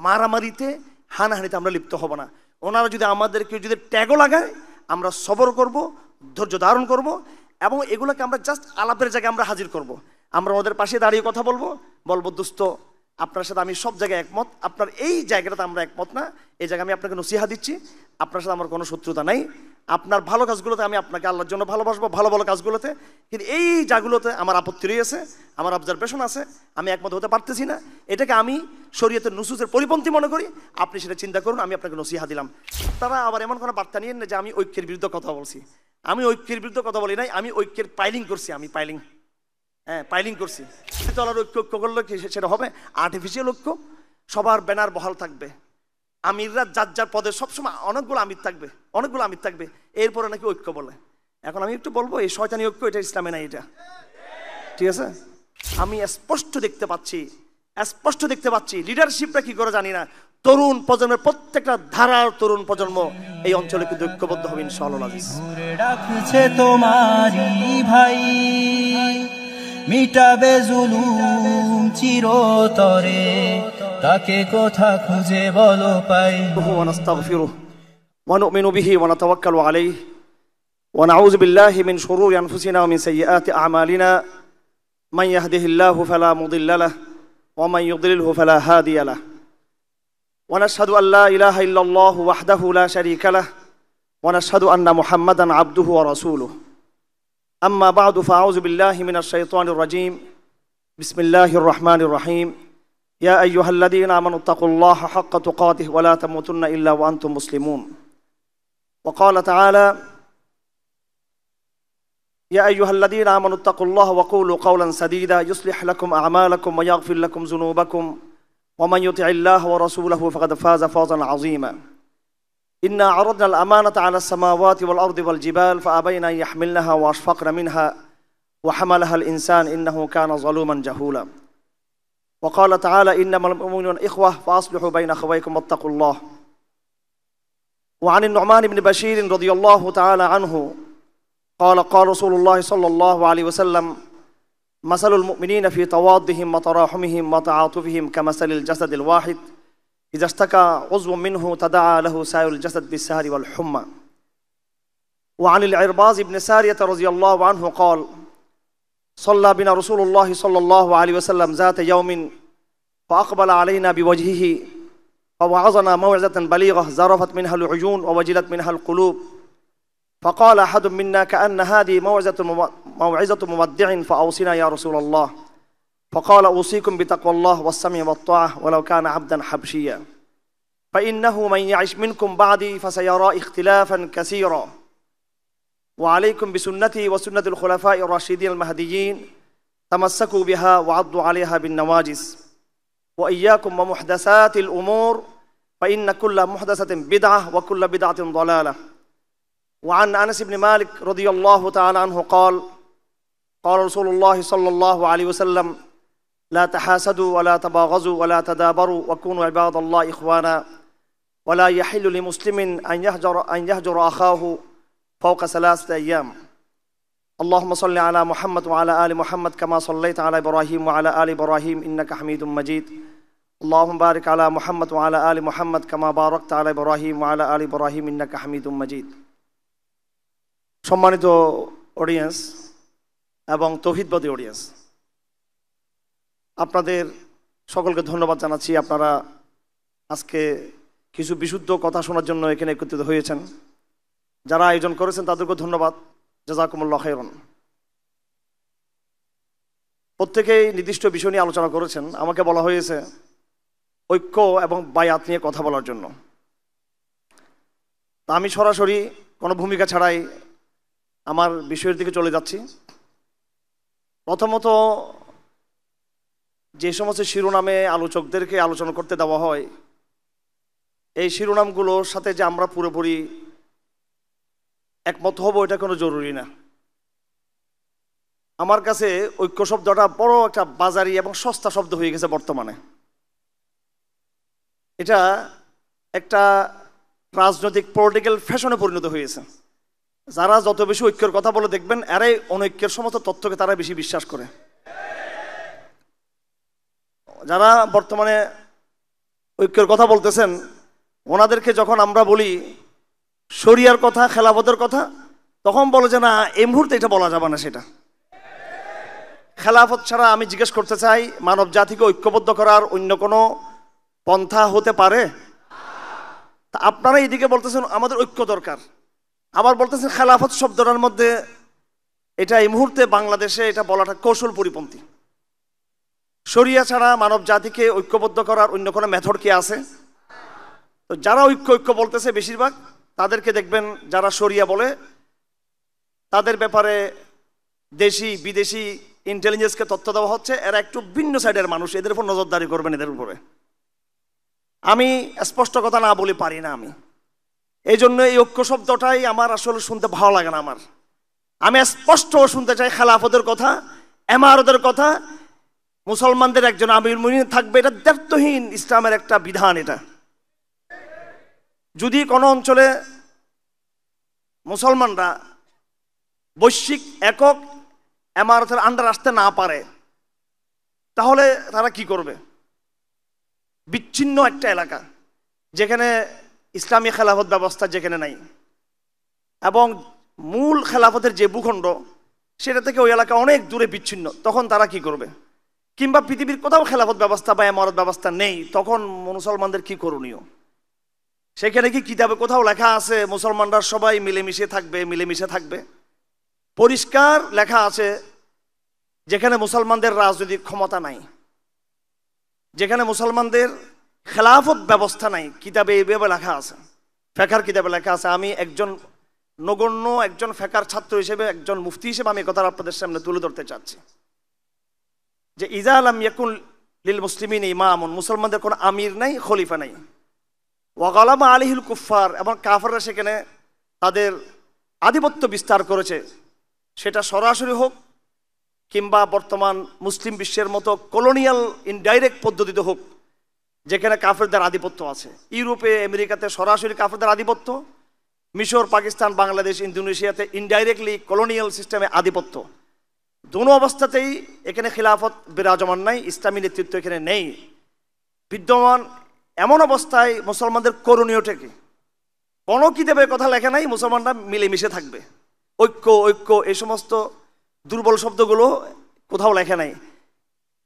মারামারিতে হানাহানিতে আমরা লিপ্ত হব না। ওনারা যদি আমাদেরকে যদি ট্যাগও লাগায় আমরা সবর করব, ধৈর্য ধারণ করব, এবং এগুলোকে আমরা জাস্ট আলাপের জায়গায় আমরা হাজির করব। আমরা ওদের পাশে দাঁড়িয়ে কথা বলবো, দোস্ত আপনার সাথে আমি সব জায়গায় একমত, আপনার এই জায়গাটাতে আমরা একমত না, এই জায়গায় আমি আপনাকে নসিহা দিচ্ছি, আপনার সাথে আমার কোনো শত্রুতা নাই, আপনার ভালো কাজগুলোতে আমি আপনাকে আল্লাহর জন্য ভালোবাসবো, ভালো ভালো কাজগুলোতে, কিন্তু এই জায়গাগুলোতে আমার আপত্তি রয়েছে, আমার অবজারভেশন আছে, আমি একমত হতে পারতেছি না, এটাকে আমি শরীয়তের নুসুসের পরিপন্থী মনে করি, আপনি সেটা চিন্তা করুন, আমি আপনাকে নসিহা দিলাম। তারা আবার এমন কোনো বার্তা নিয়েন না যে আমি ঐক্যের বিরুদ্ধে কথা বলছি। আমি ঐক্যের বিরুদ্ধে কথা বলি নাই, আমি ঐক্যের পাইলিং করছি, আমি পাইলিং করছি। ঐক্য করলে সেটা হবে আর্টিফিশিয়াল ঐক্য, সবার ব্যানার বহাল থাকবে, আমিররা যার যার পদে সবসময় অনেকগুলো আমির থাকবে, এরপরে নাকি ঐক্য বলে। এখন আমি একটু বলবো এই শয়তানি ঐক্য এটা ইসলামে নাই, এটা ঠিক আছে। আমি স্পষ্ট দেখতে পাচ্ছি লিডারশিপটা কি করে জানি না, তরুণ প্রজন্মের প্রত্যেকটা ধারার তরুণ প্রজন্ম এই অঞ্চলে কিন্তু ঐক্যবদ্ধ হবে ইনশাআল্লাহ। রাখছে তোমারই ভাই, মিটাবে জুলুম চিরতরে, তাকে কোথা খুঁজে বলো পাই। ওয়া নাস্তাগফিরুহু ওয়া নু'মিনু বিহি ওয়া নাতাওয়াক্কালু আলাইহি ওয়া নাউযু বিল্লাহি মিন শুরুরি আনফুসিনা ওয়া মিন সাইয়্যাতি আ'মালিনা, মান ইয়াহদিহিল্লাহু ফালা মুদিল্লা লাহু ওয়া মান ইউদ্লিলহু ফালা হাদিয়া লাহু, ওয়া নাশহাদু আল লা ইলাহা ইল্লাল্লাহু ওয়াহদাহু লা শারীকা লাহু ওয়া নাশহাদু আন্না মুহাম্মাদান আবদুহু ওয়া রাসূলুহু। أما بعد فأعوذ بالله من الشيطان الرجيم. بسم الله الرحمن الرحيم. يا أيها الذين آمنوا اتقوا الله حق تقاته ولا تموتن إلا وأنتم مسلمون. وقال تعالى: يا أيها الذين آمنوا اتقوا الله وقولوا قولا سديدا يصلح لكم أعمالكم ويغفر لكم ذنوبكم ومن يطع الله ورسوله فقد فاز فوزا عظيما. إنا عرضنا الأمانة على السماوات والأرض والجبال فأبين أن يحملنها وأشفقن منها وحملها الإنسان إنه كان ظلوما جهولا. وقال تعالى: إنما المؤمنون إخوة فأصلحوا بين أخويكم واتقوا الله. وعن النعمان بن بشير رضي الله تعالى عنه قال: قال رسول الله صلى الله عليه وسلم: مثل المؤمنين في تواضهم وتراحمهم وتعاطفهم كمثل الجسد الواحد إذا اشتكى عضو منه تداعى له سائر الجسد بالسهر والحمى. وعن العرباض بن سارية رضي الله عنه قال: صلى بنا رسول الله صلى الله عليه وسلم ذات يوم فأقبل علينا بوجهه فوعظنا موعظة بليغة ذرفت منها العيون ووجلت منها القلوب، فقال أحد منا: كأن هذه موعظة مودع فأوصنا يا رسول الله. فقال: أوصيكم بتقوى الله والسمع والطاعة ولو كان عبدا حبشيا، فإنه من يعش منكم بعدي فسيرى اختلافا كثيرا، وعليكم بسنتي وسنة الخلفاء الراشدين المهديين تمسكوا بها وعضوا عليها بالنواجذ، وإياكم ومحدثات الأمور فإن كل محدثة بدعة وكل بدعة ضلالة. وعن أنس بن مالك رضي الله تعالى عنه قال: قال رسول الله صلى الله عليه وسلم: لا تحاسدوا ولا تباغضوا ولا تدابروا وكونوا عباد الله إخوانا، ولا يحل لمسلم أن يهجر أخاه فوق 3 أيام. اللهم صل على محمد وعلى آل محمد كما صليت على إبراهيم وعلى آل إبراهيم إنك حميد مجيد. اللهم بارك على محمد وعلى آل محمد كما باركت على إبراهيم وعلى آل إبراهيم إنك حميد مجيد. সম্মানিত অডিয়েন্স এবং তৌহিদবাদী অডিয়েন্স, আপনাদের সকলকে ধন্যবাদ জানাচ্ছি। আপনারা আজকে কিছু বিশুদ্ধ কথা শোনার জন্য এখানে একত্রিত হয়েছেন। যারা আয়োজন করেছেন তাদেরকে ধন্যবাদ, জাযাকুমুল্লাহ খায়রান। প্রত্যেকেই নির্দিষ্ট বিষয় নিয়ে আলোচনা করেছেন। আমাকে বলা হয়েছে ঐক্য এবং বায়াত নিয়ে কথা বলার জন্য। তা আমি সরাসরি কোনো ভূমিকা ছাড়াই আমার বিষয়ের দিকে চলে যাচ্ছি। প্রথমত, যে সমস্ত শিরোনামে আলোচকদেরকে আলোচনা করতে দেওয়া হয়, এই শিরোনামগুলোর সাথে যে আমরা পুরোপুরি একমত হব এটা কোনো জরুরি না। আমার কাছে ঐক্য শব্দটা বড় একটা বাজারি এবং সস্তা শব্দ হয়ে গেছে বর্তমানে। এটা একটা রাজনৈতিক পলিটিক্যাল ফ্যাশনে পরিণত হয়েছে। যারা যত বেশি ঐক্যের কথা বলে দেখবেন এরাই অনৈক্যের সমস্ত তথ্যকে তারা বেশি বিশ্বাস করে। যারা বর্তমানে ঐক্যের কথা বলতেছেন, ওনাদেরকে যখন আমরা বলি শরিয়ার কথা, খেলাফতের কথা, তখন বলে যে না, এই মুহূর্তে এটা বলা যাবে না। সেটা খেলাফত ছাড়া আমি জিজ্ঞেস করতে চাই, মানব জাতিকে ঐক্যবদ্ধ করার অন্য কোনো পন্থা হতে পারে? তা আপনারা এইদিকে বলতেছেন আমাদের ঐক্য দরকার, আবার বলতেছেন খেলাফত শব্দটার মধ্যে এটা এই মুহূর্তে বাংলাদেশে এটা বলাটা কৌশল পরিপন্থী। শরিয়া ছাড়া মানব জাতিকে ঐক্যবদ্ধ করার অন্য কোনো মেথড কি আছে? তো যারা ঐক্য বলতেছে বেশিরভাগ তাদেরকে দেখবেন, যারা শরিয়া বলে তাদের ব্যাপারে দেশি বিদেশি ইন্টেলিজেন্সকে তথ্য দেওয়া হচ্ছে, এরা একটু ভিন্ন সাইডের মানুষ, এদের উপর নজরদারি করবেন, এদের উপরে। আমি স্পষ্ট কথা না বলে পারি না, আমি এই জন্য এই ঐক্য শব্দটাই আমার আসলে শুনতে ভালো লাগে না। আমি স্পষ্ট শুনতে চাই খেলাফতের কথা, এমারতের কথা, মুসলমানদের একজন আমিরুল মুমিনিন থাকবে, এটা দায়িত্বহীন ইসলামের একটা বিধান। এটা যদি কোনো অঞ্চলে মুসলমানরা বৈশ্বিক একক এমারতের আন্ডার আসতে না পারে, তাহলে তারা কি করবে? বিচ্ছিন্ন একটা এলাকা যেখানে ইসলামী খেলাফত ব্যবস্থা যেখানে নাই, এবং মূল খেলাফতের যে ভূখণ্ড সেটা থেকে ওই এলাকা অনেক দূরে বিচ্ছিন্ন, তখন তারা কি করবে? কিংবা পৃথিবীর কোথাও খেলাফত ব্যবস্থা বা এমারত ব্যবস্থা নেই, তখন মুসলমানদের কি করণীয়? সেখানে কি কিতাবে কোথাও লেখা আছে মুসলমানরা সবাই মিলেমিশে থাকবে? পরিষ্কার লেখা আছে যেখানে মুসলমানদের রাজনৈতিক ক্ষমতা নাই, যেখানে মুসলমানদের খেলাফত ব্যবস্থা নাই, কিতাবে এইভাবে লেখা আছে, ফেকার কিতাবে লেখা আছে। আমি একজন নগণ্য একজন ফেকার ছাত্র হিসেবে, একজন মুফতি হিসেবে আমি কথা আপনাদের সামনে তুলে ধরতে চাচ্ছি যে ইজা লাম ইয়াকুন লিল মুসলিমিন ইমামুন, মুসলমানদের কোনো আমির নাই, খলিফা নাই, ওয়া গালাবা আলাইহিল কুফফার, এবং কাফেররা সেখানে তাদের আধিপত্য বিস্তার করেছে, সেটা সরাসরি হোক কিংবা বর্তমান মুসলিম বিশ্বের মতো কলোনিয়াল ইনডাইরেক্ট পদ্ধতিতে হোক, যেখানে কাফেরদের আধিপত্য আছে। ইউরোপে আমেরিকাতে সরাসরি কাফেরদের আধিপত্য, মিশর, পাকিস্তান, বাংলাদেশ, ইন্দোনেশিয়াতে ইনডাইরেক্টলি কলোনিয়াল সিস্টেমে আধিপত্য। দোনো অবস্থাতেই এখানে খিলাফত বিরাজমান নাই, ইসলামী নেতৃত্ব এখানে নেই বিদ্যমান। এমন অবস্থায় মুসলমানদের করণীয়টা কি? কোনো কিতাবে কথা লেখা নাই মুসলমানরা মিলেমিশে থাকবে, ঐক্য এই সমস্ত দুর্বল শব্দগুলো কোথাও লেখা নাই।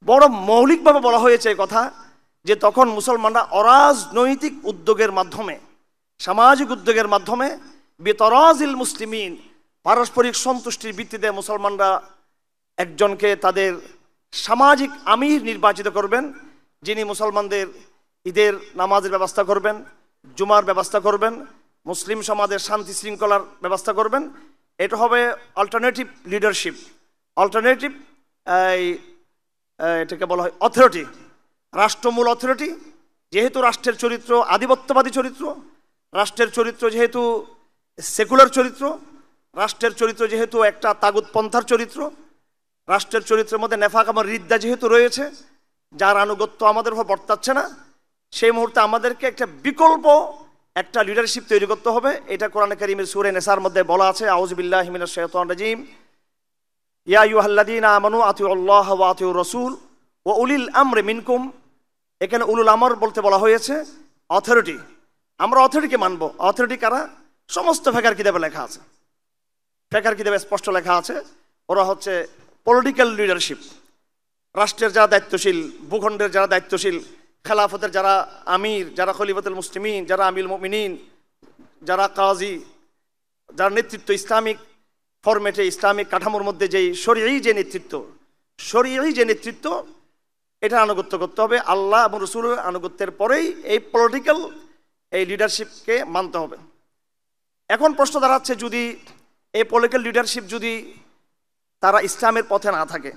বড় মৌলিকভাবে বলা হয়েছে এই কথা যে তখন মুসলমানরা অরাজনৈতিক উদ্যোগের মাধ্যমে, সামাজিক উদ্যোগের মাধ্যমে, বিতরাজিল মুসলিমিন, পারস্পরিক সন্তুষ্টির ভিত্তিতে মুসলমানরা একজনকে তাদের সামাজিক আমির নির্বাচিত করবেন, যিনি মুসলমানদের ঈদের নামাজের ব্যবস্থা করবেন, জুমার ব্যবস্থা করবেন, মুসলিম সমাজের শান্তি শৃঙ্খলার ব্যবস্থা করবেন। এটা হবে অল্টারনেটিভ লিডারশিপ, অল্টারনেটিভ এটাকে বলা হয় অথরিটি, রাষ্ট্রমূল অথরিটি। যেহেতু রাষ্ট্রের চরিত্র আধিপত্যবাদী চরিত্র, রাষ্ট্রের চরিত্র যেহেতু সেকুলার চরিত্র, রাষ্ট্রের চরিত্র যেহেতু একটা তাগুত পন্থার চরিত্র, রাষ্ট্রের চরিত্রের মধ্যে নেফাক এবং রিদ্দা যেহেতু রয়েছে, যার আনুগত্য আমাদের উপর বর্তাচ্ছে না, সেই মুহূর্তে আমাদেরকে একটা বিকল্প একটা লিডারশিপ তৈরি করতে হবে। এটা কোরআনে কারীমের সূরা নেসার মধ্যে বলা আছে, আউযু বিল্লাহি মিনাশ শাইতানির রাজীম, ইয়া আইয়ুহাল্লাযীনা আমানু আতিউল্লাহ ওয়া আতিউর রাসূল ওয়া উলিল আমরি মিনকুম। এখানে উলুল আমর বলতে বলা হয়েছে অথরিটি। আমরা অথরিটিকে মানব। অথরিটি কারা? সমস্ত ফেকার কিতাবে লেখা আছে, ফেকার কিতাবে স্পষ্ট লেখা আছে, ওরা হচ্ছে পলিটিক্যাল লিডারশিপ। রাষ্ট্রের যারা দায়িত্বশীল, ভূখণ্ডের যারা দায়িত্বশীল, খেলাফতের যারা আমির, যারা খলিফাতুল মুসলিমিন, যারা আমিরুল মুমিনিন, যারা কাজী, যারা নেতৃত্ব ইসলামিক ফরম্যাটে, ইসলামিক কাঠামোর মধ্যে যেই শরীয়ী যে নেতৃত্ব, এটা আনুগত্য করতে হবে। আল্লাহ এবং রসুলের আনুগত্যের পরেই এই পলিটিক্যাল এই লিডারশিপকে মানতে হবে। এখন প্রশ্ন দাঁড়াচ্ছে, যদি এই পলিটিক্যাল লিডারশিপ যদি তারা ইসলামের পথে না থাকে,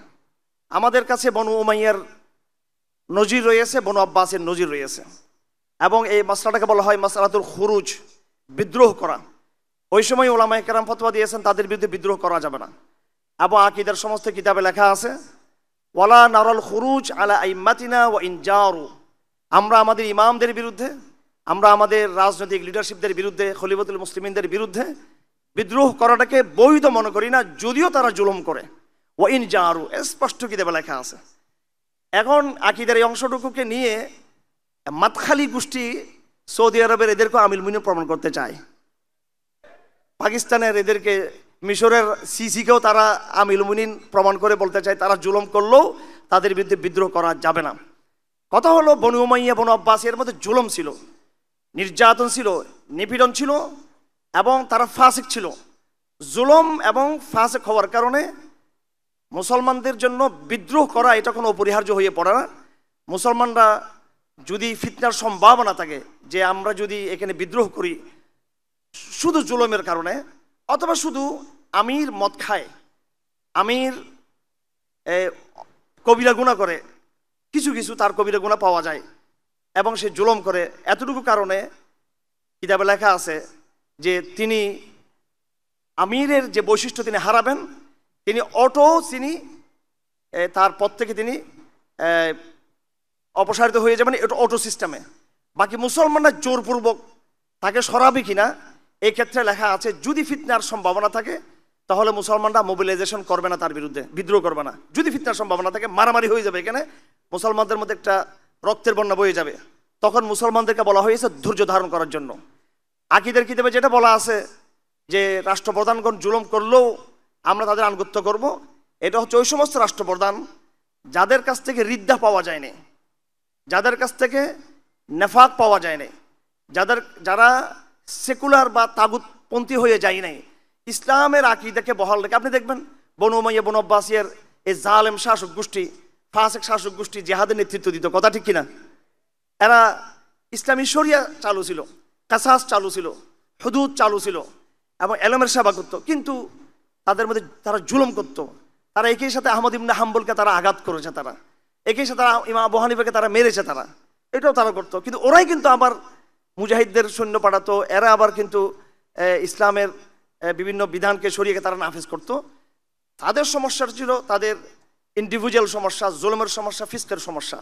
আমাদের কাছে বনু উমাইয়ার নজির রয়েছে, বনু আব্বাসের নজির রয়েছে, এবং এই মাসলাটাকে বলা হয় মাসলাতুল খুরুজ, বিদ্রোহ করা। ওই সময় উলামায়ে কেরাম ফতোয়া দিয়েছেন তাদের বিরুদ্ধে বিদ্রোহ করা যাবে না। এবং আকীদার সমস্ত কিতাবে লেখা আছে, ওয়ালা নারাল খুরুজ আলা আইম্মাতিনা ওয়া ইনজারু, আমরা আমাদের ইমামদের বিরুদ্ধে, আমরা আমাদের রাজনৈতিক লিডারশিপদের বিরুদ্ধে, খলিফাতুল মুসলিমিনদের বিরুদ্ধে বিদ্রোহ করাটাকে বৈধ মনে করি না, যদিও তারা জুলুম করে। ওয়া ইনজারু স্পষ্ট কিতাবে লেখা আছে। এখন আকীদার এই অংশটুকুকে নিয়ে মাতখালি গোষ্ঠী সৌদি আরবের এদেরকে আমিল মুমিন প্রমাণ করতে চায়, পাকিস্তানের এদেরকে, মিশরের সিসিকেও তারা আমিল মুমিন প্রমাণ করে বলতে চায় তারা জুলুম করলেও তাদের বিরুদ্ধে বিদ্রোহ করা যাবে না। কথা হলো বনু উমাইয়া বনু আব্বাস এর মধ্যে জুলুম ছিল, নির্যাতন ছিল, নিপীড়ন ছিল এবং তারা ফাসিক ছিল। জুলুম এবং ফাসিক হওয়ার কারণে মুসলমানদের জন্য বিদ্রোহ করা এটা কোনো অপরিহার্য হয়ে পড়ে না। মুসলমানরা যদি ফিতনার সম্ভাবনা থাকে যে আমরা যদি এখানে বিদ্রোহ করি শুধু জুলুমের কারণে, অথবা শুধু আমির মদ খায়, আমির কবিরা গুনাহ করে, কিছু কিছু তার কবিরা গুনাহ পাওয়া যায় এবং সে জুলুম করে, এতটুকু কারণে কিতাবে লেখা আছে যে তিনি আমিরের যে বৈশিষ্ট্য তিনি হারাবেন, তিনি তার পদ থেকে তিনি অপসারিত হয়ে যাবেন, এটা অটো সিস্টেমে। বাকি মুসলমানরা জোরপূর্বক তাকে সরাবে কিনা এই ক্ষেত্রে লেখা আছে যদি ফিতনার সম্ভাবনা থাকে তাহলে মুসলমানরা মোবিলাইজেশন করবে না, তার বিরুদ্ধে বিদ্রোহ করবে না। যদি ফিতনার সম্ভাবনা থাকে মারামারি হয়ে যাবে, এখানে মুসলমানদের মধ্যে একটা রক্তের বন্যা বয়ে যাবে, তখন মুসলমানদেরকে বলা হয়েছে ধৈর্য ধারণ করার জন্য। আকীদার কিতাবে যেটা বলা আছে যে রাষ্ট্রপ্রধানগণ জুলুম করলেও আমরা তাদের আনুগত্য করব, এটা হচ্ছে ওই সমস্ত রাষ্ট্রপ্রধান যাদের কাছ থেকে রিদ্দা পাওয়া যায়নি, যাদের কাছ থেকে নেফাক পাওয়া যায়নি, যারা সেকুলার বা তাগুতপন্থী হয়ে যায় নাই, ইসলামের আকীদাকে বহাল রেখে। আপনি দেখবেন বনু উমাইয়া বনু আব্বাসের এই জালেম শাসক গোষ্ঠী, ফাসিক শাসক গোষ্ঠী জিহাদের নেতৃত্ব দিত, কথা ঠিক কিনা? এরা ইসলামী শরিয়া চালু ছিল, কাসাস চালু ছিল, হুদুদ চালু ছিল এবং এলমের সেবা করত, কিন্তু তাদের মধ্যে তারা জুলুম করত। তারা একই সাথে আহমদ ইবনে হাম্বলকে তারা আঘাত করেছে, তারা একই সাথে ইমাম আবু হানিফাকে তারা মেরেছে, তারা এটাও তারা করতো। কিন্তু ওরাই কিন্তু আবার মুজাহিদদের সৈন্য পাঠাতো, এরা আবার কিন্তু ইসলামের বিভিন্ন বিধানকে সরিয়ে তারা নাফিজ করত। তাদের সমস্যা ছিল তাদের ইন্ডিভিজুয়াল সমস্যা, জুলুমের সমস্যা, ফিস্কের সমস্যা।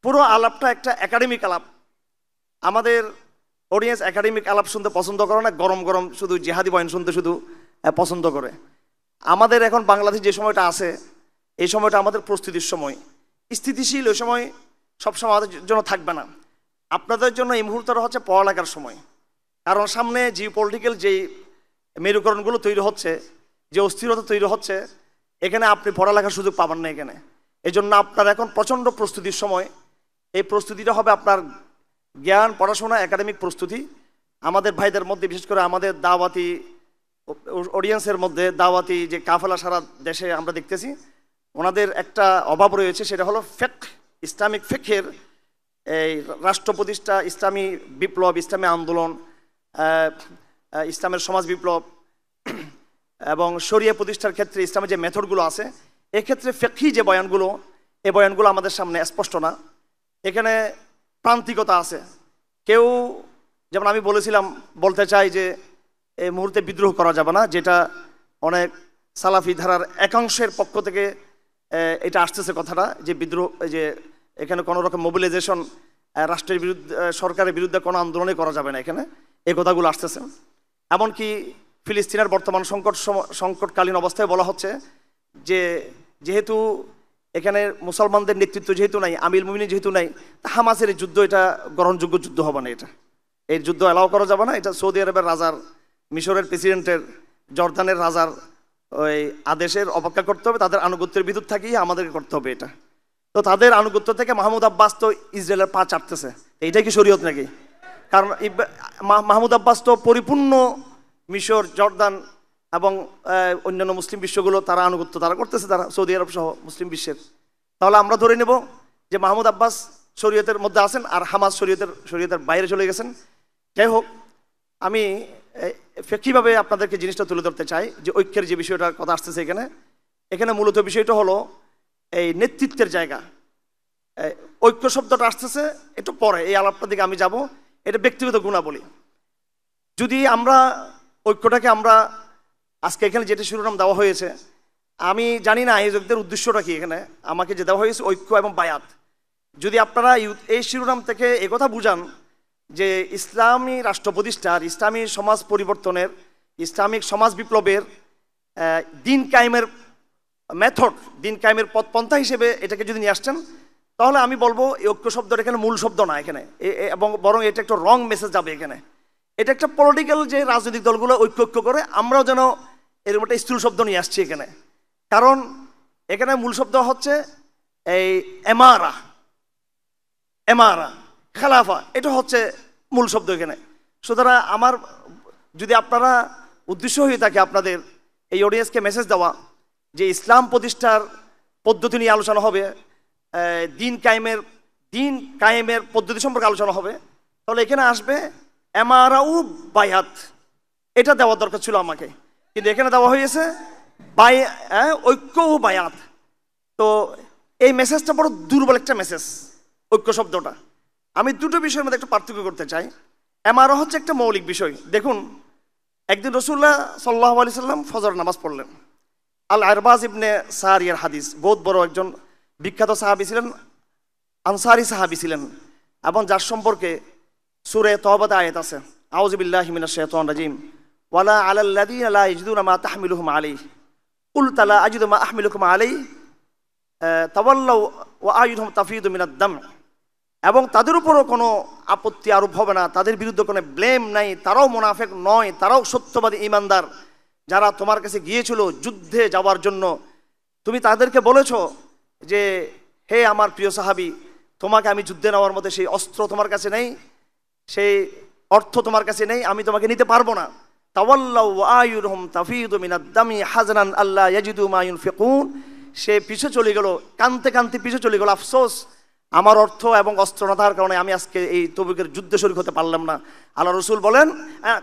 পুরো আলাপটা একটা একাডেমিক আলাপ। আমাদের অডিয়েন্স একাডেমিক আলাপ শুনতে পছন্দ করে না, গরম গরম শুধু জিহাদি বয়ান শুনতে শুধু পছন্দ করে। আমাদের এখন বাংলাদেশ যে সময়টা আছে এই সময়টা আমাদের প্রস্তুতির সময়, স্থিতিশীল ওই সময় সবসময় আমাদের জন্য থাকবে না। আপনাদের জন্য এই মুহূর্তটা হচ্ছে পড়ালেখার সময়, কারণ সামনে জিওপলিটিক্যাল যেই মেরুকরণগুলো তৈরি হচ্ছে, যে অস্থিরতা তৈরি হচ্ছে, এখানে আপনি পড়ালেখার সুযোগ পাবেন না এখানে। এই জন্য আপনার এখন প্রচণ্ড প্রস্তুতির সময়। এই প্রস্তুতিটা হবে আপনার জ্ঞান, পড়াশোনা, একাডেমিক প্রস্তুতি। আমাদের ভাইদের মধ্যে বিশেষ করে আমাদের দাওয়াতি অডিয়েন্সের মধ্যে দাওয়াতি যে কাফেলা সারা দেশে আমরা দেখতেছি, ওনাদের একটা অভাব রয়েছে, সেটা হলো ফিকহ, ইসলামিক ফিকহের এই রাষ্ট্র প্রতিষ্ঠা, ইসলামী বিপ্লব, ইসলামী আন্দোলন, ইসলামের সমাজ বিপ্লব এবং শরিয়া প্রতিষ্ঠার ক্ষেত্রে ইসলামের যে মেথডগুলো আছে, এক্ষেত্রে ফিকহি যে বয়ানগুলো, এই বয়ানগুলো আমাদের সামনে স্পষ্ট না। এখানে প্রান্তিকতা আছে। কেউ যেমন আমি বলেছিলাম, বলতে চাই যে এই মুহূর্তে বিদ্রোহ করা যাবে না, যেটা অনেক সালাফি ধারার একাংশের পক্ষ থেকে এটা আসতেছে কথাটা, যে বিদ্রোহ, যে এখানে কোনো রকম মোবিলাইজেশন, রাষ্ট্রের বিরুদ্ধে, সরকারের বিরুদ্ধে কোনো আন্দোলনই করা যাবে না, এখানে এই কথাগুলো আসতেছে। এমনকি ফিলিস্তিনের বর্তমান সংকটকালীন অবস্থায় বলা হচ্ছে যে যেহেতু এখানে মুসলমানদের নেতৃত্ব যেহেতু নাই, আমির মুমিনিন যেহেতু নাই, তা হামাসের এই যুদ্ধ এটা গ্রহণযোগ্য যুদ্ধ হবে না, এটা এই যুদ্ধ অ্যালাউ করা যাবে না। এটা সৌদি আরবের রাজার, মিশরের প্রেসিডেন্টের, জর্দানের রাজার ওই আদেশের অপেক্ষা করতে হবে, তাদের আনুগত্যের বিদ্যুৎ থাকিয়ে আমাদেরকে করতে হবে এটা। তো তাদের আনুগত্য থেকে মাহমুদ আব্বাস তো ইসরায়েলের পা চাটতেছে, এইটাই কি শরীয়ত নাকি? কারণ মাহমুদ আব্বাস তো পরিপূর্ণ মিশর, জর্দান এবং অন্যান্য মুসলিম বিশ্বগুলো তারা আনুগত্য তারা করতেছে, তারা সৌদি আরব সহ মুসলিম বিশ্বের। তাহলে আমরা ধরে নেব যে মাহমুদ আব্বাস শরীয়তের মধ্যে আছেন আর হামাস শরীয়তের বাইরে চলে গেছেন। যাই হোক, আমি ফিকহিভাবে আপনাদেরকে জিনিসটা তুলে ধরতে চাই যে ঐক্যের যে বিষয়টার কথা আসতেছে এখানে মূলত বিষয়টা হলো এই নেতৃত্বের জায়গা। ঐক্য শব্দটা আসতেছে একটু পরে, এই আলাপটার দিকে আমি যাব। এটা ব্যক্তিগত গুণাবলী। যদি আমরা ঐক্যটাকে আমরা আজকে এখানে যেটা শিরোনাম দেওয়া হয়েছে, আমি জানি না আয়োজকদের উদ্দেশ্যটা কি। এখানে আমাকে যে দেওয়া হয়েছে ঐক্য এবং বায়াত, যদি আপনারা এই শিরোনাম থেকে একথা বুঝান যে ইসলামী রাষ্ট্র প্রতিষ্ঠার, ইসলামী সমাজ পরিবর্তনের, ইসলামিক সমাজ বিপ্লবের দিন কায়েমের মেথড, দিন কায়েমের পথপন্থা হিসেবে এটাকে যদি নিয়ে আসছেন, তাহলে আমি বলবো এই ঐক্য শব্দটা এখানে মূল শব্দ না এখানে, এবং বরং এটা একটা রং মেসেজ যাবে এখানে। এটা একটা পলিটিক্যাল, যে রাজনৈতিক দলগুলো ঐক্য করে, আমরাও যেন এরকম একটা স্থূল শব্দ নিয়ে আসছি এখানে। কারণ এখানে মূল শব্দ হচ্ছে এই এমারা, খেলাফা, এটা হচ্ছে মূল শব্দ এখানে। সুতরাং আমার, যদি আপনারা উদ্দেশ্য হয়ে থাকে আপনাদের এই অডিয়েন্সকে মেসেজ দেওয়া যে ইসলাম প্রতিষ্ঠার পদ্ধতি নিয়ে আলোচনা হবে, দিন কায়েমের পদ্ধতি সম্পর্কে আলোচনা হবে, তাহলে এখানে আসবে এমারাউ বায়াত, এটা দেওয়ার দরকার ছিল আমাকে, কিন্তু এখানে দেওয়া হয়েছে ঐক্য ও বায়াত। তো এই মেসেজটা বড় দুর্বল একটা মেসেজ, ঐক্য শব্দটা। আমি দুটো বিষয়ের মধ্যে একটু পার্থক্য করতে চাই। এমারা হচ্ছে একটা মৌলিক বিষয়। দেখুন, একদিন রাসূলুল্লাহ সাল্লাল্লাহু আলাইহি সাল্লাম ফজর নামাজ পড়লেন। আল আরবাজ ইবনে সারিয়ার হাদিস, বহুত বড় একজন বিখ্যাত সাহাবী ছিলেন, আনসারী সাহাবী ছিলেন, এবং যার সম্পর্কে সূরা তওবাতে আয়াত আছে, আউযু বিল্লাহি মিনাশ শাইতানির রাজিম, ওয়ালা আলাল্লাযীনা লা ইয়াজিদুনা মা তাহমিলুহুম আলাইহি কুল লা আজিদু মা আহমিলুকুম আলাইহি তাওয়াল্লাউ ওয়া আয়ুনহুম তাফিদু মিনাদ দাম। এবং তাদের উপরও কোনো আপত্তি আরোপ হবে না, তাদের বিরুদ্ধে কোনো ব্লেম নাই, তারাও মুনাফিক নয়, তারাও সত্যবাদী ঈমানদার। যারা তোমার কাছে গিয়েছিল যুদ্ধে যাওয়ার জন্য, তুমি তাদেরকে বলেছো যে হে আমার প্রিয় সাহাবী, তোমাকে আমি যুদ্ধে নেওয়ার মধ্যে সেই অস্ত্র তোমার কাছে নেই, সেই অর্থ তোমার কাছে নেই, আমি তোমাকে নিতে পারবো না। তাওয়াল্লাউ ওয়া আয়ুনহুম তাফিদু মিনাদ দামি হাজনান আল্লা ইয়াজিদু মা ইউনফিকুন। সে পিছে চলে গেল, কানতে কানতে পিছে চলে গেল, আফসোস আমার অর্থ এবং অস্ত্র না থাকার কারণে আমি আজকে এই তবুকের যুদ্ধে শরীক হতে পারলাম না। আল্লাহ রসুল বলেন,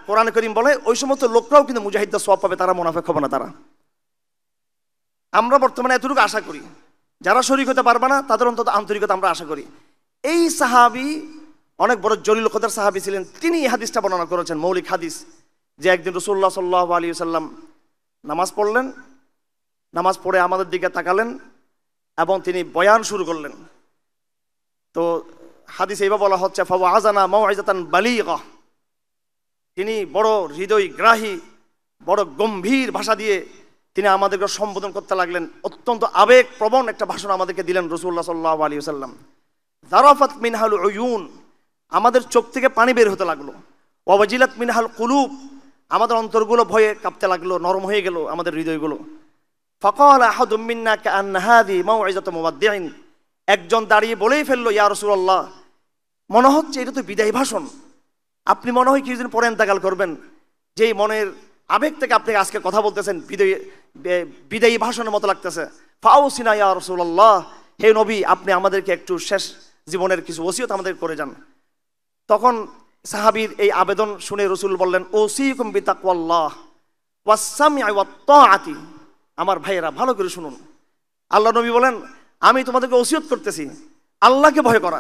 কোরআন করিম বলে, ওই সমস্ত লোকরাও কিন্তু মুজাহিদদের সওয়াব পাবে, তারা মুনাফিক হবে না। তারা, আমরা বর্তমানে এতটুকু আশা করি, যারা শরীক হতে পারবে না তাদের অন্তত আন্তরিকতা আমরা আশা করি। এই সাহাবী অনেক বড় জলিল কদর সাহাবী ছিলেন, তিনি এই হাদিসটা বর্ণনা করেছেন, মৌলিক হাদিস, যে একদিন রাসূলুল্লাহ সাল্লাল্লাহু আলাইহি ওয়াসাল্লাম নামাজ পড়লেন, নামাজ পড়ে আমাদের দিকে তাকালেন এবং তিনি বয়ান শুরু করলেন। তো হাদিস এইভাবে বলা হচ্ছে, ফাওয়াযানা মাউইযাতান বালিগা, তিনি বড় হৃদয়গ্রাহী, বড় গম্ভীর ভাষা দিয়ে তিনি আমাদেরকে সম্বোধন করতে লাগলেন। অত্যন্ত আবেগপ্রবণ একটা ভাষণ আমাদেরকে দিলেন রাসূলুল্লাহ সাল্লাল্লাহু আলাইহি ওয়াসাল্লাম। যারাফাত মিনহাল উয়ুন, আমাদের চোখ থেকে পানি বের হতে লাগলো। ওয়াজিলাত মিনহাল কুলুব, আমাদের অন্তরগুলো ভয়ে কাঁপতে লাগলো, নরম হয়ে গেল আমাদের হৃদয়গুলো। ফাকালা আহাদুম মিন্না কাআন্না হাযি মাউইযাতু মুওয়াদ্দিইন, একজন দাঁড়িয়ে বলেই ফেললো, ইয়া রাসূলুল্লাহ, মনে হচ্ছে এটা তো বিদায় ভাষণ, আপনি মনে হয় কিছুদিন পরে ইন্তেকাল করবেন, যেই মনের আবেগ থেকে আপনি আজকে কথা বলতেছেন বিদায়ী ভাষণের মতো লাগতেছে। ফাউসিনা ইয়া রাসূলুল্লাহ, হে নবী, আপনি আমাদেরকে একটু শেষ জীবনের কিছু ওসিয়ত আমাদের করে যান। তখন সাহাবীর এই আবেদন শুনে রাসূল বললেন, ওসিকুম বিতাকওয়াল্লাহ ওয়াস সামঈ ওয়াত তাআতি। আমার ভাইয়েরা ভালো করে শুনুন, আল্লাহ নবী বলেন, আমি তোমাদেরকে ওসিয়ত করতেছি আল্লাহকে ভয় করা।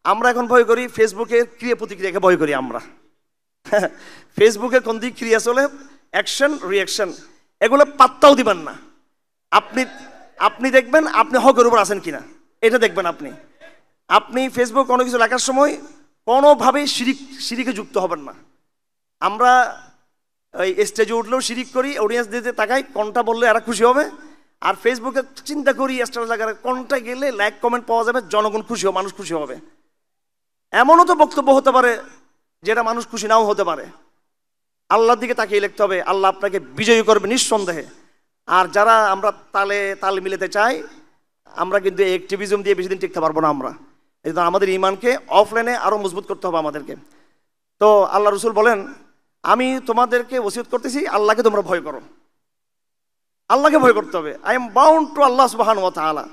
আমরা এখন ভয় করি ফেসবুকের ক্রিয়া প্রতিক্রিয়াকে ভয় করি আমরা। ফেসবুকে কোন দিক ক্রিয়া চলে, অ্যাকশন রিয়াকশন, এগুলো পাত্তাও দিবেন না। আপনি দেখবেন আপনি হকের উপর আছেন কিনা, এটা দেখবেন। আপনি ফেসবুক কোনো কিছু লেখার সময় কোনোভাবেই শিরিকে যুক্ত হবেন না। আমরা ওই স্টেজে উঠলেও শিরিক করি, অডিয়েন্স দিতে তাকাই, কোনটা বললে এরা খুশি হবে। আর ফেসবুকে চিন্তা করি স্ট্যাটাস লাগার কোনটা গেলে লাইক কমেন্ট পাওয়া যাবে, জনগণ খুশি হবে, মানুষ খুশি হবে। এমনও তো বক্তব্য হতে পারে যেটা মানুষ খুশি নাও হতে পারে। আল্লাহর দিকে তাকিয়ে লিখতে হবে, আল্লাহ আপনাকে বিজয়ী করবে নিঃসন্দেহে। আর যারা আমরা তাল মিলাতে চাই, আমরা কিন্তু অ্যাক্টিভিজম দিয়ে বেশি দিন টিকতে পারবো না। আমরা এই জন্য আমাদের ইমানকে অফলাইনে আরো মজবুত করতে হবে আমাদেরকে। তো আল্লাহ রসুল বলেন, আমি তোমাদেরকে ওসিয়ত করতেছি আল্লাহকে তোমরা ভয় করো, আল্লাহকে ভয় করতে হবে। আই এম বাউন্ড টু আল্লাহ সুবহানাহু ওয়া তাআলা।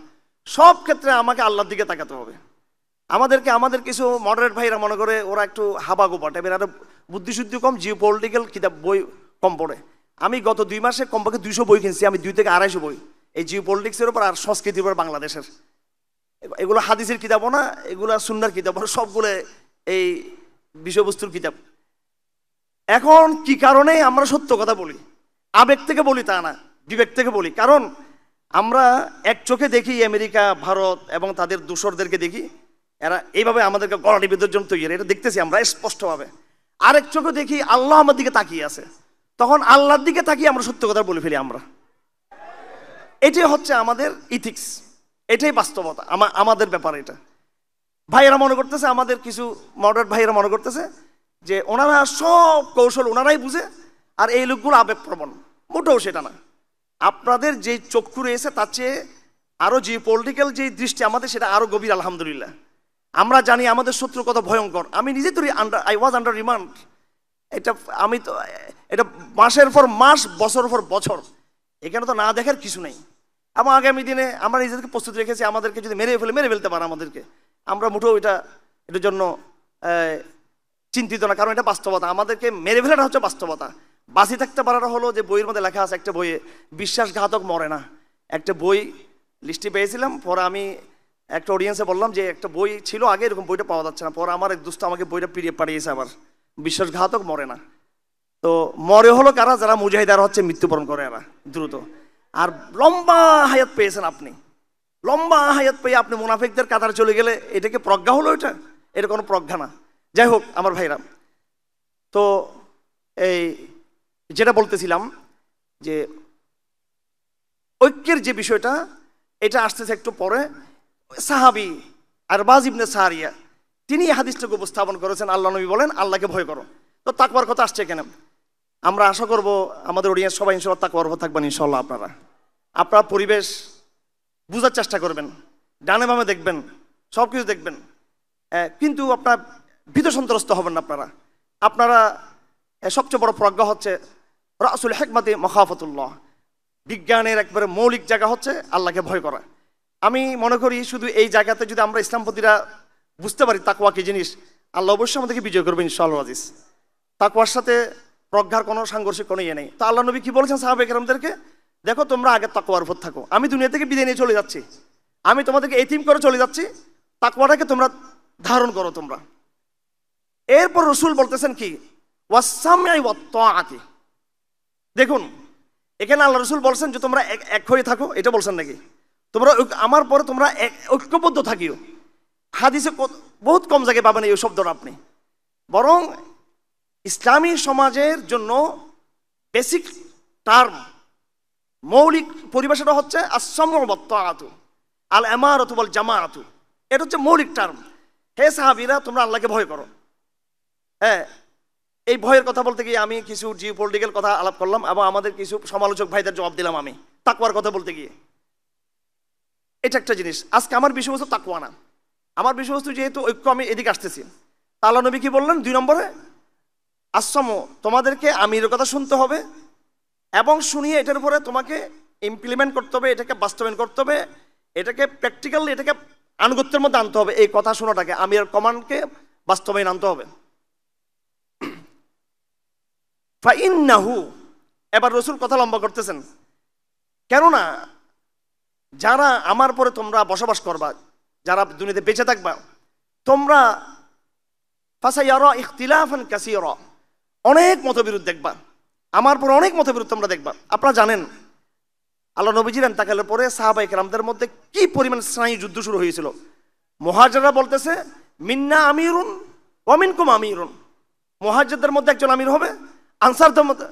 সব ক্ষেত্রে আমাকে আল্লাহর দিকে তাকাতে হবে। আমাদের কিছু মডারেট ভাইরা মনে করে ওরা একটু হাবাগোবা টাইপের, আরো বুদ্ধিশুদ্ধি কম, জিও পলিটিক্যাল কিতাব বই কম পড়ে। আমি গত 2 মাসে কমপক্ষে 200 বই কিনছি, আমি 2 থেকে 250 বই এই জিও পলিটিক্সের উপর আর সংস্কৃতির উপর বাংলাদেশের। এগুলো হাদিসের কিতাবও না, এগুলো সুন্নাহর কিতাব, সবগুলো এই বিষয়বস্তুর কিতাব। এখন কি কারণে আমরা সত্য কথা বলি, আবেগ থেকে বলি তা না, বিবেক থেকে বলি। কারণ আমরা এক চোখে দেখি আমেরিকা, ভারত এবং তাদের দূষরদেরকে দেখি, এরা এইভাবে আমাদেরকে গলা টিপিদের জন্য তৈরি, এটা দেখতেছি আমরা স্পষ্টভাবে। আরেক চোখে দেখি আল্লাহ আমার দিকে তাকিয়ে আছে, তখন আল্লাহর দিকে তাকিয়ে আমরা সত্য কথা বলে ফেলি আমরা। এটাই হচ্ছে আমাদের ইথিক্স, এটাই বাস্তবতা আমাদের ব্যাপারে। এটা ভাইয়েরা মনে করতেছে, আমাদের কিছু মডারেট ভাইয়েরা মনে করতেছে যে ওনারা সব কৌশল ওনারাই বুঝে, আর এই লোকগুলো আবেগপ্রবণ। মোটেও সেটা না। আপনাদের যে চক্ষু রয়েছে তার চেয়ে আরও যে পলিটিক্যাল যে দৃষ্টি আমাদের, সেটা আরও গভীর আলহামদুলিল্লাহ। আমরা জানি আমাদের শত্রু কত ভয়ঙ্কর। আমি নিজে তো আই ওয়াজ আন্ডার রিমান্ড। আমি তো এটা মাসের পর মাস, বছরের পর বছর, এখানে তো না দেখার কিছু নেই। এবং আগামী দিনে আমরা নিজেদেরকে প্রস্তুত রেখেছি, আমাদেরকে যদি মেরে ফেলতে পারে আমাদেরকে, আমরা মুঠেও এটার জন্য চিন্তিত না, কারণ এটা বাস্তবতা। আমাদেরকে মেরে ফেলাটা হচ্ছে বাস্তবতা। বাঁচি থাকতে পারাটা হলো যে বইয়ের মধ্যে লেখা আছে একটা বইয়ে, বিশ্বাসঘাতক মরে না। একটা বই লিস্টে পেয়েছিলাম, পরে আমি একটা অডিয়েন্সে বললাম যে একটা বই ছিল আগে, এরকম বইটা পাওয়া যাচ্ছে না। পরে আমার এক দোস্ত আমাকে বইটা পিড়িয়ে পাঠিয়েছে আবার, বিশ্বাসঘাতক মরে না। তো মরে হলো কারা? যারা মুজাহিদারা হচ্ছে, মৃত্যুবরণ করে এরা দ্রুত। আর লম্বা হায়াত পেয়েছেন আপনি, লম্বা হায়াত পেয়ে আপনি মুনাফিকদের কাতারে চলে গেলে এটাকে প্রজ্ঞা হলো? এটা কোনো প্রজ্ঞা না। যাই হোক আমার ভাইরা, তো এই যেটা বলতেছিলাম যে ঐক্যের যে বিষয়টা, এটা আসতেছে একটু পরে। সাহাবী আরবাজ ইবনে সারিয়া তিনি এই হাদিসটাকে উপস্থাপন করেছেন। আল্লাহ নবী বলেন আল্লাহকে ভয় করো। তো তাকওয়ার কথা আসছে কেন? আমরা আশা করব আমাদের অডিয়েন্স সবাই ইনশাআল্লাহ তাকওয়ার উপর থাকবেন ইনশাআল্লাহ। আপনারা পরিবেশ বুঝার চেষ্টা করবেন, ডানে বামে দেখবেন, সব কিছু দেখবেন, কিন্তু আপনার ভীত সন্ত্রস্ত হবেন না। আপনারা সবচেয়ে বড় প্রজ্ঞা হচ্ছে রাসুল হিকমতে মাখাফাতুল্লাহ। বিজ্ঞানের একবারে মৌলিক জায়গা হচ্ছে আল্লাহকে ভয় করা। আমি মনে করি শুধু এই জায়গাতে যদি আমরা ইসলামপন্থীরা বুঝতে পারি তাকওয়া কি জিনিস, আল্লাহ অবশ্যই আমাদেরকে বিজয় করবেন ইনশাআল্লাহ আজিজ। তাকওয়ার সাথে প্রজ্ঞার কোনো সাংঘর্ষিক কোনো ইয়ে নেই। তো আল্লাহ নবী কি বলেছেন সাহাবায়ে কেরামদেরকে? দেখো তোমরা আগে তাকওয়ার উপর থাকো, আমি দুনিয়া থেকে বিদায় নিয়ে চলে যাচ্ছি, আমি তোমাদেরকে এতিম করে চলে যাচ্ছি, তাকওয়াটাকে তোমরা ধারণ করো তোমরা। এরপর রসুল বলতেছেন কি? ওয়াসসামঈ ওয়াত-তাআতি। দেখুন এখানে আল্লাহ রসুল বলছেন যে তোমরা এক হয়ে থাকো, এটা বলছেন নাকি? তোমরা আমার পরে তোমরা ঐক্যবদ্ধ থাকিও। হাদিসে বহুত কম জায়গায় পাবেন এই শব্দটা আপনি। বরং ইসলামী সমাজের জন্য বেসিক টার্ম, মৌলিক পরিভাষাটা হচ্ছে আস-সামউ ওয়াত-তাআতু আল ইমারাতু ওয়াল জামাআতু। এটা হচ্ছে মৌলিক টার্ম। হে সাহাবীরা তোমরা আল্লাহকে ভয় করো। হ্যাঁ, এই ভয়ের কথা বলতে গিয়ে আমি কিছু জিও পলিটিক্যাল কথা আলাপ করলাম এবং আমাদের কিছু সমালোচক ভাইদের জবাব দিলাম আমি তাকওয়ার কথা বলতে গিয়ে। এটা একটা জিনিস। আজকে আমার বিষয়বস্তু তাকওয়া না, আমার বিষয়বস্তু যেহেতু ঐক্য, আমি এদিকে আসতেছি। আল্লাহ নবী কি বললেন 2 নম্বরে? আস-সামউ, তোমাদেরকে আমিরের কথা শুনতে হবে এবং শুনিয়ে এটার উপরে তোমাকে ইমপ্লিমেন্ট করতে হবে, এটাকে বাস্তবায়ন করতে হবে, এটাকে প্র্যাকটিক্যালি এটাকে আনুগত্যের মধ্যে আনতে হবে। এই কথা শোনাটাকে, আমিরের কমান্ডকে বাস্তবায়ন আনতে হবে। ফাইন্নাহু, এবার রসুল কথা লম্বা করতেছেন, কেননা যারা আমার পরে তোমরা বসবাস করবা, যারা দুনিয়াতে বেঁচে থাকবা, তোমরা ফাসায়ারা ইখতিলাফান কাসীরা, অনেক মতবিরোধ দেখবা, আমার পরে অনেক মতবিরোধ তোমরা দেখবা। আপনারা জানেন আল্লাহ নবীজির ইন্তেকালের পরে সাহাবায়ে কেরামদের মধ্যে কি পরিমাণ স্নায়ু যুদ্ধ শুরু হয়েছিল। মুহাজিররা বলতেছে মিন্না আমিরুন ওয়া মিনকুম আমিরুন, মুহাজিরদের মধ্যে একজন আমির হবে, আনসারদের মধ্যে,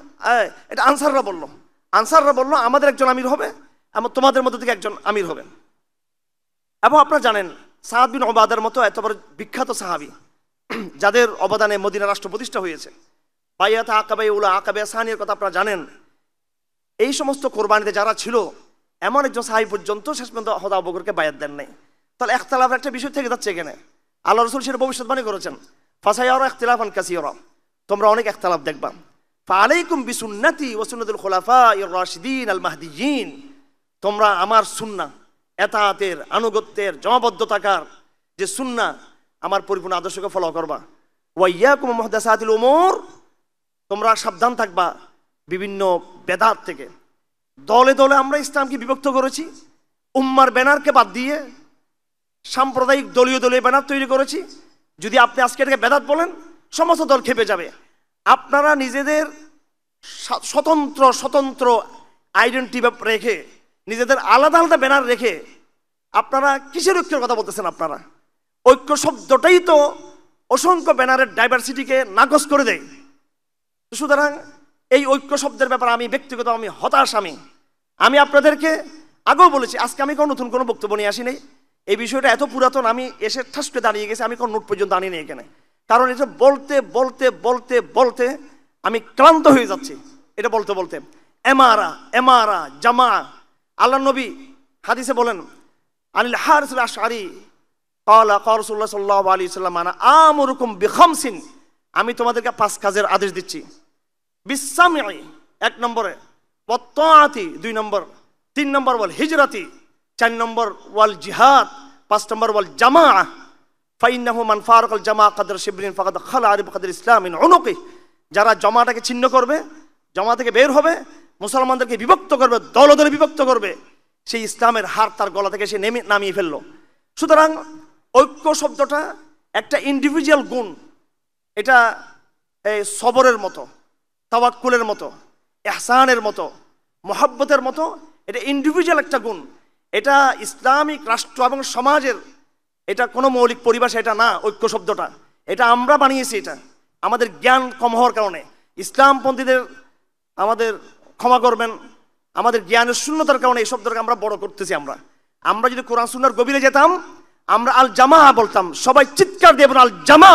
এটা আনসাররা বলল আমাদের একজন আমির হবে এবং তোমাদের মধ্যে থেকে একজন আমির হবে। এবং আপনারা জানেন সাদ বিন উবাদার মতো এত বড় বিখ্যাত সাহাবী, যাদের অবদানে মদিনা রাষ্ট্র প্রতিষ্ঠা হয়েছে, বাইয়াত আকাবা উলা আকাবা সানির কথা আপনারা জানেন। এই সমস্ত কোরবানিতে যারা ছিল, এমন একজন সাহাবী পর্যন্ত শেষ পর্যন্ত হযরত আবু বকরকে বায়াত দেন নাই। তাহলে ইখতিলাফের একটা বিষয় থেকে যাচ্ছে এখানে। আল্লাহ রাসূল সেটা ভবিষ্যৎবাণী করেছেন, ফাসায়ারা ইখতিলাফান কাসীরা, তোমরা অনেক ইখতিলাফ দেখবা। ফাআলাইকুম বিসুন্নতি ওয়া সুন্নাতুল খুলাফাইর রাশিদিন আল মাহদিয়িন, তোমরা আমার সুন্নাহ, এতাআতের, আনুগত্যের, জমাবদ্ধ থাকার যে সুন্নাহ, আমার পরিপূর্ণ আদর্শকে ফলো করবা। ওয়া ইয়াকুম মুহদাসাতিল উমুর, তোমরা সাবধান থাকবা বিভিন্ন বেদাত থেকে। দলে দলে আমরা ইসলামকে বিভক্ত করেছি, উম্মার ব্যানারকে বাদ দিয়ে সাম্প্রদায়িক দলীয় ব্যানার তৈরি করেছি। যদি আপনি আজকে এটাকে বেদাত বলেন, সমস্ত দল খেপে যাবে। আপনারা নিজেদের স্বতন্ত্র আইডেন্টিটি রেখে, নিজেদের আলাদা আলাদা ব্যানার রেখে আপনারা কিসের ঐক্যের কথা বলতেছেন? আপনারা ঐক্য শব্দটাই তো অসংখ্য ব্যানারের ডাইভার্সিটিকে নাকচ করে দেয়। সুতরাং এই ঐক্য শব্দের ব্যাপারে আমি ব্যক্তিগত হতাশ। আমি আপনাদেরকে আগেও বলেছি, আজকে আমি কোনো নতুন কোনো বক্তব্য নিয়ে আসি নাই। এই বিষয়টা এত পুরাতন, আমি এসে ঠাস করে দাঁড়িয়ে গেছি, আমি কোনো নোট পর্যন্ত আনি নেই এখানে। কারণ এটা বলতে বলতে বলতে বলতে আমি ক্লান্ত হয়ে যাচ্ছি। এটা বলতে বলতে এমারা এমারা জামা, আল্লাহ নবী হাদিসে বলেন, আনিল হারিস আল আশআরি ক্বালা ক্বালা রাসূলুল্লাহ সাল্লাল্লাহু আলাইহি ওয়াসাল্লাম আনা আমুরুকুম বিখামসিন, আমি তোমাদেরকে 5 কাজের আদেশ দিচ্ছি। বিসসামি 1 নম্বরে, ওয়াত তাআতি 2 নম্বর, 3 নম্বর ওয়াল হিজরাতি, 4 নম্বর ওয়াল জিহাদ, 5 নম্বর ওয়াল জামাআ। ফাইন্নাহু মান ফারাকাল জামাআ কদর শিবরিন ফাকাদ খালা বিকদর ইসলামিন উনুকি, যারা জামাটাকে ছিন্ন করবে, জামা থেকে বের হবে, মুসলমানদেরকে বিভক্ত করবে, দলে দলে বিভক্ত করবে, সেই ইসলামের হার তার গলা থেকে সে নামিয়ে ফেললো। সুতরাং ঐক্য শব্দটা একটা ইন্ডিভিজুয়াল গুণ। এটা এই সবরের মতো, তাওয়াক্কুলের মতো, ইহসানের মতো, মোহাব্বতের মতো, এটা ইন্ডিভিজুয়াল একটা গুণ। এটা ইসলামিক রাষ্ট্র এবং সমাজের এটা কোনো মৌলিক পরিভাষা এটা না। ঐক্য শব্দটা এটা আমরা বানিয়েছি, এটা আমাদের জ্ঞান কম হওয়ার কারণে। ইসলামপন্থীদের আমাদের ক্ষমা করবেন, আমাদের জ্ঞানের শূন্যতার কারণে এই শব্দটাকে আমরা বড় করতেছি। আমরা যদি কোরআন সুন্নাহর গভীরে যেতাম, আমরা আল জামা বলতাম, সবাই চিৎকার দিয়ে বলুন আল জামা,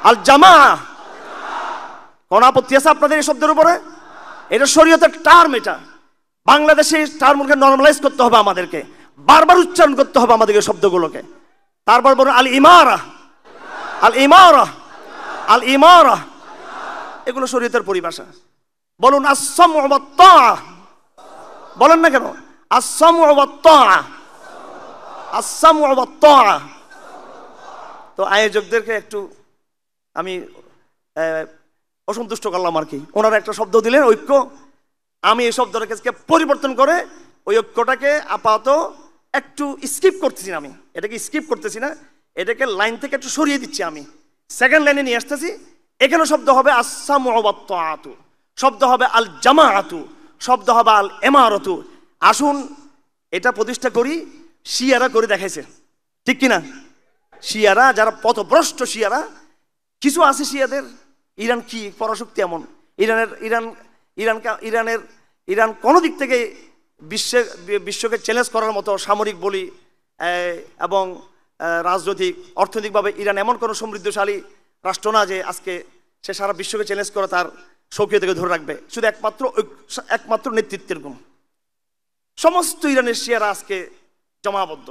আল জামা। কোন আপত্তি আছে আপনাদের এই শব্দের উপরে? এটা শরীয়তের টার্ম, এটা বাংলাদেশে টার্মকে নরমালাইজ করতে হবে, আমাদেরকে বারবার উচ্চারণ করতে হবে আমাদেরকে শব্দগুলোকে। তারপর বলুন আল ইমারা, আল ইমারা, আল ইমারা, এগুলো শরীয়তের পরিভাষা। বলুন আস-সামউ ওয়াত তাআ, বলেন না কেন? আস-সামউ ওয়াত তাআ, আস-সামউ ওয়াত তাআ। তো আয়োজকদেরকে একটু আমি অসন্তুষ্ট করলাম আর কি। ওনারা একটা শব্দ দিলেন ঐক্য, আমি এই শব্দটাকে পরিবর্তন করে ওই ঐক্যটাকে আপাতত একটু স্কিপ করতেছি না। আমি এটাকে স্কিপ করতেছি না, এটাকে লাইন থেকে একটু সরিয়ে দিচ্ছি। আমি সেকেন্ড লাইনে নিয়ে আসতেছি। এখানে শব্দ হবে আস-সামউ ওয়াত তাআতু, শব্দ হবে আল জামাআতু, শব্দ হবে আল ইমারাতু। আসুন এটা প্রতিষ্ঠা করি। শিয়ারা করে দেখাইছে, ঠিক কিনা? শিয়ারা যারা পথভ্রষ্ট, শিয়ারা কিছু আছে শিয়াদের। ইরান কি পরাশক্তি এমন, ইরান কোনো দিক থেকে বিশ্বকে চ্যালেঞ্জ করার মতো সামরিক বলি এবং রাজনৈতিক অর্থনৈতিকভাবে ইরান এমন কোনো সমৃদ্ধশালী রাষ্ট্র না যে আজকে সে সারা বিশ্বকে চ্যালেঞ্জ করে তার সক্রিয়তাকে ধরে রাখবে। শুধু একমাত্র নেতৃত্বের গুণ। সমস্ত ইরানের শিয়ারা আজকে জমাবদ্ধ,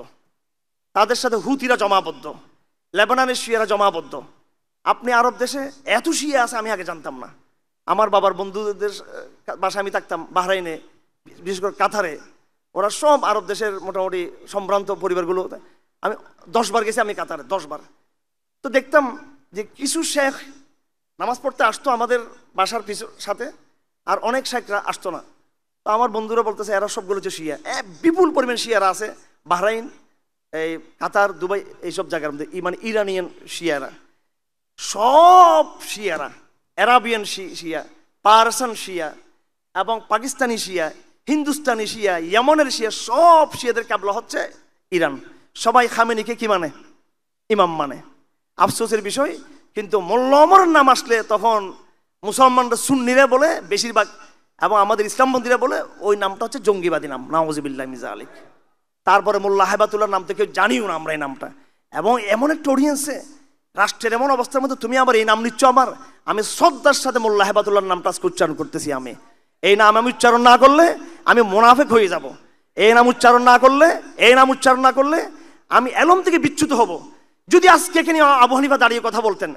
তাদের সাথে হুতিরা জমাবদ্ধ, লেবাননের শিয়ারা জমাবদ্ধ। আপনি আরব দেশে এত শিয়া আছে আমি আগে জানতাম না। আমার বাবার বন্ধুদের বাসায় আমি থাকতাম বাহরাইনে, বিশেষ করে কাতারে। ওরা সব আরব দেশের মোটামুটি সম্ভ্রান্ত পরিবারগুলো। আমি 10 বার গেছি আমি কাতারে, 10 বার। তো দেখতাম যে কিছু শেখ নামাজ পড়তে আসতো আমাদের বাসার সাথে, আর অনেক শেখরা আসতো না। তো আমার বন্ধুরা বলতেছে এরা সবগুলো হচ্ছে শিয়া। বিপুল পরিমাণ শিয়ারা আছে বাহরাইন, এই কাতার, দুবাই, এইসব জায়গার মধ্যে। মানে ইরানিয়ান শিয়ারা, সব শিয়ারা, আরাবিয়ান শিয়া, পারসান শিয়া এবং পাকিস্তানি শিয়া, হিন্দুস্তানি শিয়া, ইয়েমনের শিয়া, সব শিয়াদের কাবলা হচ্ছে ইরান। সবাই খামেনিকে কি মানে? ইমাম মানে। আফসোসের বিষয়, কিন্তু মোল্লা ওমরের নাম আসলে তখন মুসলমানরা সুন্নিরা বলে বেশিরভাগ, এবং আমাদের ইসলামপন্থীরা বলে ওই নামটা হচ্ছে জঙ্গিবাদী নাম, নাউযুবিল্লাহি মিন যালিক। তারপরে মোল্লা হাইবাতুল্লাহর নাম থেকে জানিও না আমরা এই নামটা। এবং এমন একটা অডিয়েন্সে, রাষ্ট্রের এমন অবস্থার মধ্যে তুমি আবার এই নাম নিচ্ছ আমার। আমি শ্রদ্ধার সাথে মোল্লা হাইবাতুল্লাহর নামটা উচ্চারণ করতেছি। আমি এই নাম আমি উচ্চারণ না করলে আমি মুনাফিক হয়ে যাব। এই নাম উচ্চারণ না করলে আমি এলম থেকে বিচ্যুত হব। যদি আজকে এখানে আবু হানিফা দাঁড়িয়ে কথা বলতেন,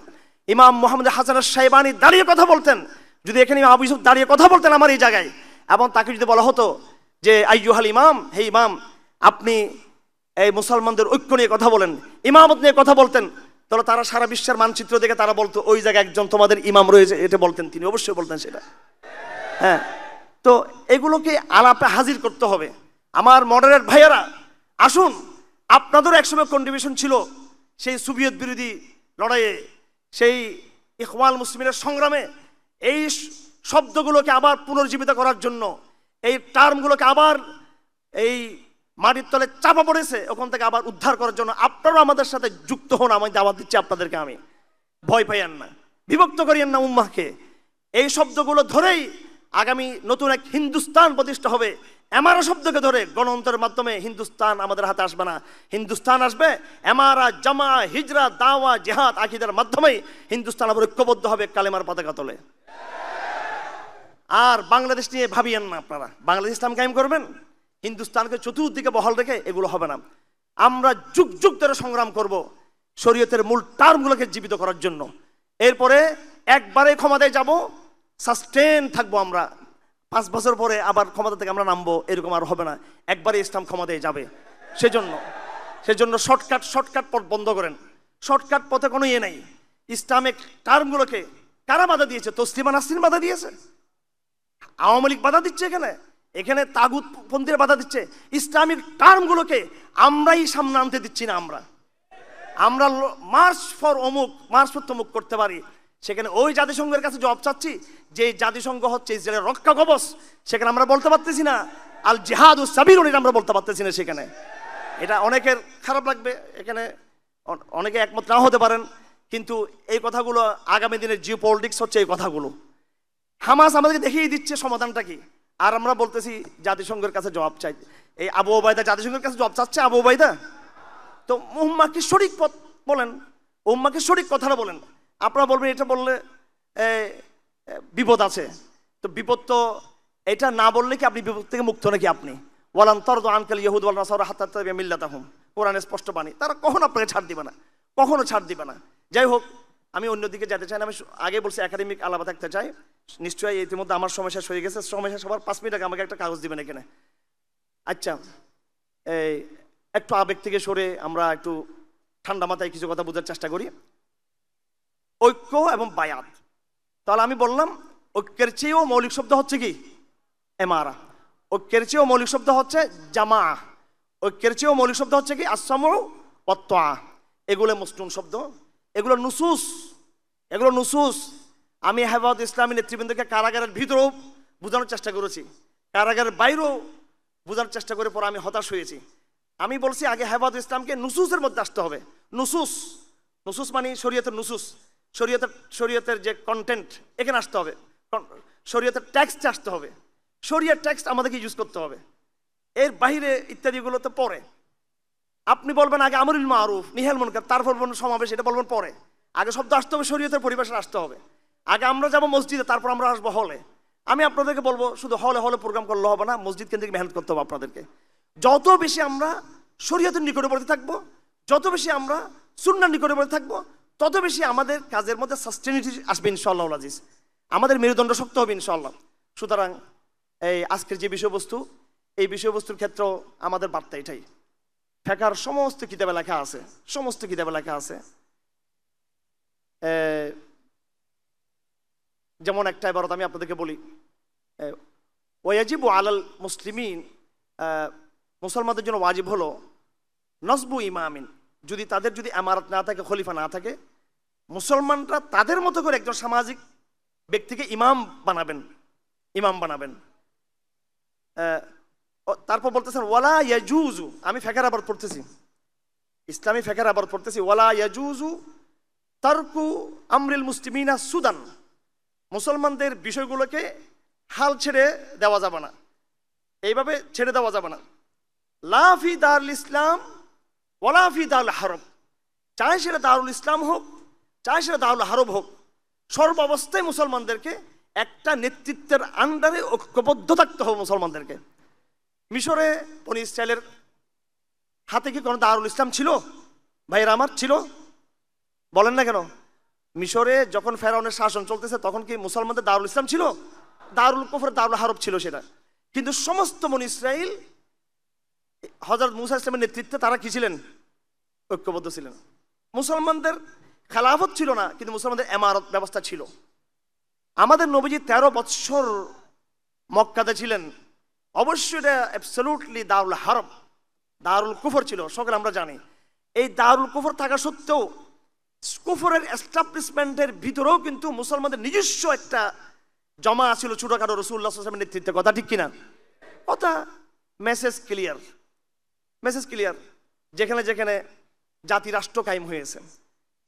ইমাম মুহাম্মদ হাসান আশ-শাইবানি দাঁড়িয়ে কথা বলতেন, যদি এখানে আবু ইউসুফ দাঁড়িয়ে কথা বলতেন আমার এই জায়গায়, এবং তাকে যদি বলা হতো যে আইয়ুহাল ইমাম, হে ইমাম আপনি এই মুসলমানদের ঐক্য নিয়ে কথা বলেন, ইমামত নিয়ে কথা বলতেন, তাহলে তারা সারা বিশ্বের মানচিত্র দেখে তারা বলতো ওই জায়গায় একজন তোমাদের ইমাম রয়েছে, এটা বলতেন তিনি, অবশ্যই বলতেন সেটা। হ্যাঁ, তো এগুলোকে আলাপে হাজির করতে হবে। আমার মডারেট ভাইয়েরা, আসুন, আপনাদেরও একসময় কন্ট্রিবিউশন ছিল সেই সোভিয়েত বিরোধী লড়াইয়ে, সেই ইখওয়ানুল মুসলিমিনের সংগ্রামে। এই শব্দগুলোকে আবার পুনর্জীবিত করার জন্য, এই টার্মগুলোকে আবার এই মাটির তলে চাপা পড়েছে, ওখান থেকে আবার উদ্ধার করার জন্য আপনারাও আমাদের সাথে যুক্ত হন। আমি দাওয়াত দিচ্ছি আপনাদেরকে, আমি ভয় পাইয়েন না, বিভক্ত করিয়েন না উম্মাহকে। এই শব্দগুলো ধরেই আগামী নতুন এক হিন্দুস্তান প্রতিষ্ঠা হবে, এমারা শব্দকে ধরে গণতন্ত্রের মাধ্যমে হিন্দুস্তান আমাদের হাতে আসবে না। হিন্দুস্তান আসবে এমারা, জামা, হিজরা, দাওয়া, জিহাদ, আকীদার মাধ্যমেই হিন্দুস্তান আবার ঐক্যবদ্ধ হবে কালেমার পতাকা তলে। আর বাংলাদেশ নিয়ে ভাবিয়েন না আপনারা, বাংলাদেশ ইসলাম কায়েম করবেন, হিন্দুস্তানকে চতুর্দিকে বহাল রেখে, এগুলো হবে না। আমরা যুগ যুগ ধরে সংগ্রাম করব শরীয়তের মূল টার্মগুলোকে জীবিত করার জন্য। এরপরে একবারে ক্ষমতায় যাব, সাস্টেন থাকবো আমরা, 5 বছর পরে আবার ক্ষমতা থেকে আমরা নামবো, এরকম আর হবে না। একবারে ইসলাম ক্ষমতায় যাবে। সেজন্য শর্টকাট পথ বন্ধ করেন। শর্টকাট পথে কোনো ইয়ে নেই। ইসলামিক টার্মগুলোকে কারা বাধা দিয়েছে? তসলিমা নাসরিন বাধা দিয়েছে, আওয়ামী লীগ বাধা দিচ্ছে, এখানে তাগুতপন্থীরা বাধা দিচ্ছে। ইসলামিক টার্মগুলোকে আমরাই সামনে আনতে দিচ্ছি না। আমরা মার্চ ফর অমুক, মার্চ ফর তমুক করতে পারি, সেখানে ওই জাতিসংঘের কাছে জবাব চাচ্ছি যে জাতিসংঘ হচ্ছে ইসরায়েলের রক্ষা কবচ, সেখানে আমরা বলতে পারতেছি না আল জিহাদু সাবিলুন, এটা আমরা বলতে পারতেছি না সেখানে। এটা অনেকের খারাপ লাগবে, এখানে অনেকে একমত নাও হতে পারেন, কিন্তু এই কথাগুলো আগামী দিনের জিও পলিটিক্স হচ্ছে এই কথাগুলো। হামাস আমাদেরকে দেখিয়ে দিচ্ছে সমাধানটা কি, আর আমরা বলতেছি জাতিসংঘের কাছে জবাব চাই। এই আবু ওবায়দা জাতিসংঘের কাছে জবাব চাচ্ছে, আবু ওবায়দা। তো উম্মাহকে সঠিক পথ বলেন, উম্মাহকে সঠিক কথাটা বলেন। আপনারা বলবেন এটা বললে বিপদ আছে, তো বিপদ তো এটা না বললে কি আপনি বিপদ থেকে মুক্ত নাকি? আপনি ওয়ালান তারদু আনকাল ইয়াহুদ ওয়াল নাসারা হাত্তা তাত্তাবি'a মিল্লাতাহুম, কোরআনে স্পষ্ট বাণী, তারা কখনো আপনাকে ছাড় দিবে না, কখনো ছাড় দিবে না। যাই হোক, আমি অন্যদিকে যেতে চাই না। আমি আগে বলছি একাডেমিক আলাদা থাকতে চাই। নিশ্চয়ই ইতিমধ্যে আমার সময় শেষ হয়ে গেছে। সময় শেষ হবার 5 মিনিট আগে আমাকে একটা কাগজ দিবেন এখানে। আচ্ছা, এই একটু আবেগ থেকে সরে আমরা একটু ঠান্ডা মাথায় কিছু কথা বোঝার চেষ্টা করি। ঐক্য এবং বায়াত, তাহলে আমি বললাম ঐক্যের চেয়েও মৌলিক শব্দ হচ্ছে কি? এমারা। ঐক্যের চেয়েও মৌলিক শব্দ হচ্ছে জামা। ঐক্যের চেয়েও মৌলিক শব্দ হচ্ছে কি? আসসামু ওয়াত তাআ। এগুলো মুসনুন শব্দ, এগুলো নুসুস। আমি হেফাজত ইসলামী নেতৃবৃন্দকে কারাগারের ভিতরেও বোঝানোর চেষ্টা করেছি, কারাগারের বাইরেও বোঝানোর চেষ্টা করে পরে আমি হতাশ হয়েছি। আমি বলছি আগে হেফাজত ইসলামকে নুসুসের মধ্যে আসতে হবে। নুসুস মানে শরীয়তের নুসুস, শরীয়তের যে কন্টেন্ট এখানে আসতে হবে, শরীয়তের টেক্সটে আসতে হবে, শরীয়তের টেক্সট আমাদেরকে ইউজ করতে হবে। এর বাইরে ইত্যাদিগুলো তো পরে। আপনি বলবেন আগে আমরুল মারুফ নিহাল মুনকার, তারপর বলবেন সমাবেশ, এটা বলবেন পরে। আগে শব্দ আসতে হবে, শরীয়তের পরিবেশে আসতে হবে। আগে আমরা যাবো মসজিদে, তারপর আমরা আসবো হলে। আমি আপনাদেরকে বলবো শুধু হলে প্রোগ্রাম করলে হবে না, মসজিদ কেন্দ্রিক মেহনত করতে হবে আপনাদেরকে। যত বেশি আমরা শরীয়তের নিকটবর্তী থাকবো, যত বেশি আমরা সুন্নাহর নিকটবর্তী থাকবো, তত বেশি আমাদের কাজের মধ্যে সাস্টেনিটি আসবে ইনশাআল্লাহ আজিজ। আমাদের মেরুদণ্ড শক্ত হবে ইনশাআল্লাহ। সুতরাং এই আজকের যে বিষয়বস্তু, এই বিষয়বস্তুর ক্ষেত্রেও আমাদের বার্তা এটাই। ফিকহের সমস্ত কিতাবে লেখা আছে, যেমন একটা ইবারত আমি আপনাদেরকে বলি, ওয়াজিবু আলাল মুসলিমিন, মুসলমানদের জন্য ওয়াজিব হলো নসবু ইমামিন, তাদের যদি আমারত না থাকে, খলিফা না থাকে, মুসলমানরা তাদের মতো করে একজন সামাজিক ব্যক্তিকে ইমাম বানাবেন। তারপর বলতেছেন ওয়ালা ইয়াজুজু, আমি ফিকহের আবার পড়তেছি, ইসলামী ফিকহের আবার পড়তেছি, ওয়ালা ইয়াজুজু তারকু আমরিল মুসলিমিনা সুদান, মুসলমানদের বিষয়গুলোকে হাল ছেড়ে দেওয়া যাবে না, এইভাবে ছেড়ে দেওয়া যাবে না। লা ফি দারুল ইসলাম ওয়ালা ফি দারুল হারব, চাই সেটা দারুল ইসলাম হোক, চাই সেটা দারুল হারব হোক, সর্বাবস্থায় মুসলমানদেরকে একটা নেতৃত্বের আন্ডারে ঐক্যবদ্ধ থাকতে হবে মুসলমানদেরকে। মিশরে বনি ইসরায়েলের হাতে কি কোনো দারুল ইসলাম ছিল? ভাইরা আমার, ছিল? বলেন না কেন? মিশরে যখন ফেরাউনের শাসন চলতেছে তখন কি মুসলমানদের দারুল ইসলাম ছিল? দারুল কুফর, দারুল হারব ছিল সেটা। কিন্তু সমস্ত বনি ইসরাইল হযরত মুসা ইসলামের নেতৃত্বে তারা কি ছিলেন? ঐক্যবদ্ধ ছিলেন। মুসলমানদের খেলাফত ছিল না, কিন্তু মুসলমানদের ইমারত ব্যবস্থা ছিল। আমাদের নবীজি 13 বৎসর মক্কাতে ছিলেন, অবশ্যই এটা অ্যাবসলিউটলি দারুল হারব, দারুল কুফর ছিল, সকলে আমরা জানি। এই দারুল কুফর থাকা সত্ত্বেও কুফরের এস্টাবলিশমেন্টের ভিতরেও কিন্তু মুসলমানদের নিজস্ব একটা জমা ছিল ছোটখাটো, রাসূলুল্লাহ সাল্লাল্লাহু আলাইহি ওয়াসাল্লামের নেতৃত্বে। কথা ঠিক কিনা? কথা মেসেজ ক্লিয়ার। যেখানে যেখানে জাতি রাষ্ট্র কায়েম হয়েছে,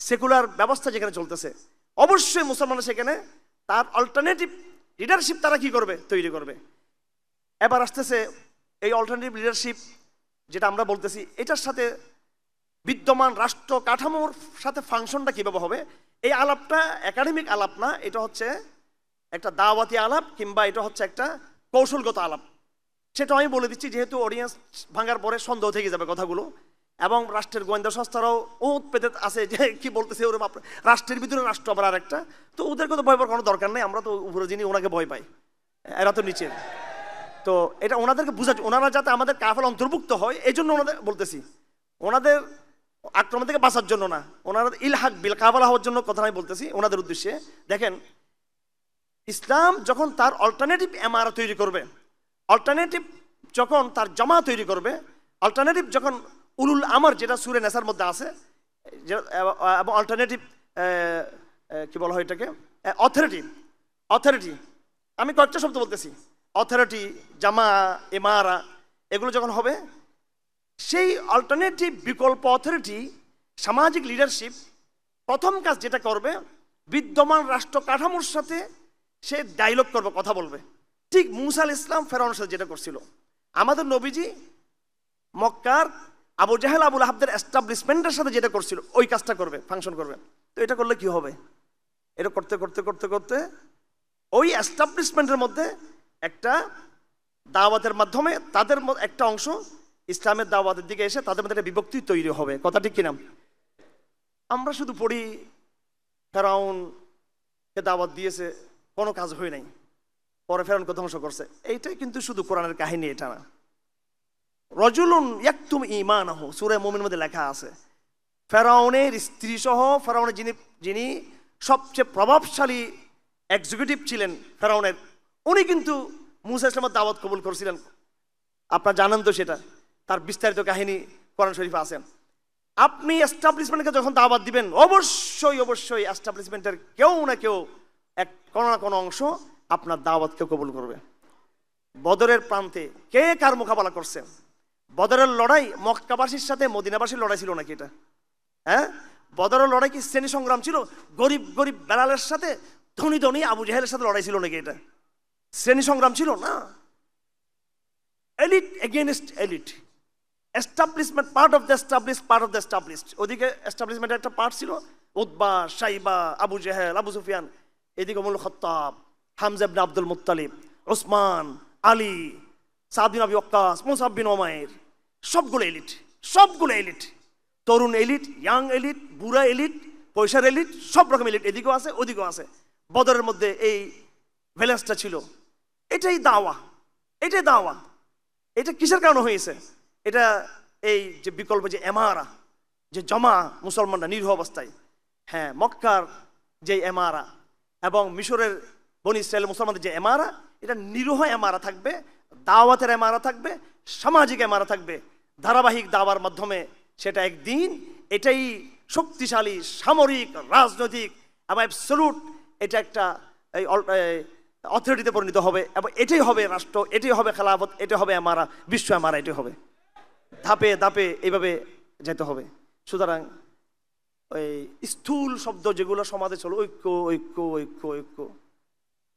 সেকুলার ব্যবস্থা যেখানে চলতেছে, অবশ্যই মুসলমানরা সেখানে তার অল্টারনেটিভ লিডারশিপ তারা কি করবে? তৈরি করবে। এবার আসতেছে এই অল্টারনেটিভ লিডারশিপ যেটা আমরা বলতেছি, এটার সাথে বিদ্যমান রাষ্ট্র কাঠামোর সাথে ফাংশনটা কীভাবে হবে, এই আলাপটা একাডেমিক আলাপ না, এটা হচ্ছে একটা দাওয়াতি আলাপ কিংবা এটা হচ্ছে একটা কৌশলগত আলাপ। সেটা আমি বলে দিচ্ছি, যেহেতু অডিয়েন্স ভাঙার পরে সন্দেহ থেকে যাবে কথাগুলো, এবং রাষ্ট্রের গোয়েন্দা সংস্থারাও পেতে আছে যে কি বলতেছে ওরা, রাষ্ট্রের ভিতরে রাষ্ট্র আবার আরেকটা, তো ওদেরকে তো ভয় পাওয়ার কোনো দরকার নেই, আমরা তো উপরে যিনি ওনাকে ভয় পাই, এরা তো নিচের। তো এটা ওনাদেরকে বুঝাচ্ছি, ওনারা যাতে আমাদের কাফেলা অন্তর্ভুক্ত হয় এই জন্য ওনাদের বলতেছি, ওনাদের আক্রমণ থেকে বাঁচার জন্য না, ওনারা ইলহাক বিল কাফেলা হওয়ার জন্য কথা আমি বলতেছি ওনাদের উদ্দেশ্যে। দেখেন, ইসলাম যখন তার অল্টারনেটিভ এমারা তৈরি করবে, অল্টারনেটিভ যখন তার জামা তৈরি করবে, অল্টারনেটিভ যখন উলুল আমর যেটা সূরা নেসার মধ্যে আছে, এবং অল্টারনেটিভ কি বলা হয় এটাকে, অথরিটি, আমি কয়েকটা শব্দ বলতেছি, অথরিটি, জামা, ইমারা, এগুলো যখন হবে, সেই অল্টারনেটিভ বিকল্প অথরিটি, সামাজিক লিডারশিপ প্রথম কাজ যেটা করবে, বিদ্যমান রাষ্ট্র কাঠামোর সাথে সে ডায়লগ করবে, কথা বলবে। ঠিক মূসা আলাইহিস সালাম ফেরাউনের সাথে যেটা করছিল, আমাদের নবীজি মক্কার আবু জাহেল আবু লাহাবদের এস্টাবলিশমেন্টের সাথে যেটা করছিল ওই কাজটা করবে, ফাংশন করবে। তো এটা করলে কি হবে, এটা করতে করতে করতে করতে ওই এস্টাবলিশমেন্টের মধ্যে একটা দাওয়াতের মাধ্যমে তাদের একটা অংশ ইসলামের দাওয়াতের দিকে এসে তাদের মধ্যে একটা বিভক্তি তৈরি হবে, কথা ঠিক কিনা? আমরা শুধু পড়ি ফেরাউনকে দাওয়াত দিয়েছে, কোনো কাজ হয় নাই, পরে ফেরাউনকে ধ্বংস করছে, এইটাই কিন্তু শুধু কোরআনের কাহিনী, এটা না। রজুলুন ইয়াকতুম ঈমানাহু, সূরা মুমিনের মধ্যে লেখা আছে, ফেরাউনের স্ত্রী সহ ফেরাউনের যিনি সবচেয়ে প্রভাবশালী এক্সিকিউটিভ ছিলেন ফেরাউনের, উনি কিন্তু মূসা ইসলামের দাওয়াত কবুল করেছিলেন। আপনারা জানেন তো সেটা, তার বিস্তারিত কাহিনী কোরআন শরীফে আছে। আপনি এস্টাবলিশমেন্টকে যখন দাওয়াত দিবেন, অবশ্যই অবশ্যই এস্টাবলিশমেন্টের কেউ না কেউ কোনো না কোনো অংশ আপনার দাওয়াতকে কবুল করবে। বদরের প্রান্তে কে কার মোকাবেলা করছে? বদরের লড়াই মক্কাবাসীর সাথে মদিনাবাসীর লড়াই ছিল নাকি এটা? হ্যাঁ, বদরের লড়াই কি শ্রেণী সংগ্রাম ছিল? গরিব গরিব বেলালের সাথে ধনী ধনী আবু জাহেলের সাথে লড়াই ছিল নাকি এটা? শ্রেণী সংগ্রাম ছিল না। Elite against elite, establishment part of the established, part of the established. ওদিকে এস্টাবলিশমেন্টের একটা পার্ট ছিল উতবা, শাইবা, আবু জাহেল, আবু সুফিয়ান, এদিকে ওমর খাত্তাব, হামজা ইবনে আব্দুল মুত্তালিব, ওসমান, আলী, সাদ বিন আবি ওয়াক্কাস, মুসআব বিন উমাইর, সবগুলো এলিট, সবগুলো এলিট, তরুণ এলিট, ইয়াং এলিট, বুড়া এলিট, পয়সার এলিট, সব রকম এলিট এদিকেও আছে ওদিকেও আছে। বদরের মধ্যে এই ভ্যালেন্সটা ছিল। এটাই দাওয়া, এটাই দাওয়া। এটা কিসের কারণে হয়েছে? এটা এই যে বিকল্প যে এমারা, যে জমা মুসলমানরা নিরীহ অবস্থায়, হ্যাঁ, মক্কার যে এমারা এবং মিশরের বনি ইসরায়েল মুসলমানদের যে এমারা, এটা নিরীহ এমারা থাকবে, দাওয়াতের এমারা থাকবে, সামাজিক এমারা থাকবে, ধারাবাহিক দাওয়ার মাধ্যমে সেটা একদিন এটাই শক্তিশালী সামরিক, রাজনৈতিক এবং অ্যাবসলিউট এটা একটা অথরিটিতে পরিণত হবে, এবং এটাই হবে রাষ্ট্র, এটাই হবে খেলাফত, এটা হবে এমারা, বিশ্ব এমারা, এটাই হবে। ধাপে ধাপে এইভাবে যেতে হবে। সুতরাং ওই স্থূল শব্দ যেগুলো সমাজে চলো, ঐক্য ঐক্য ঐক্য ঐক্য,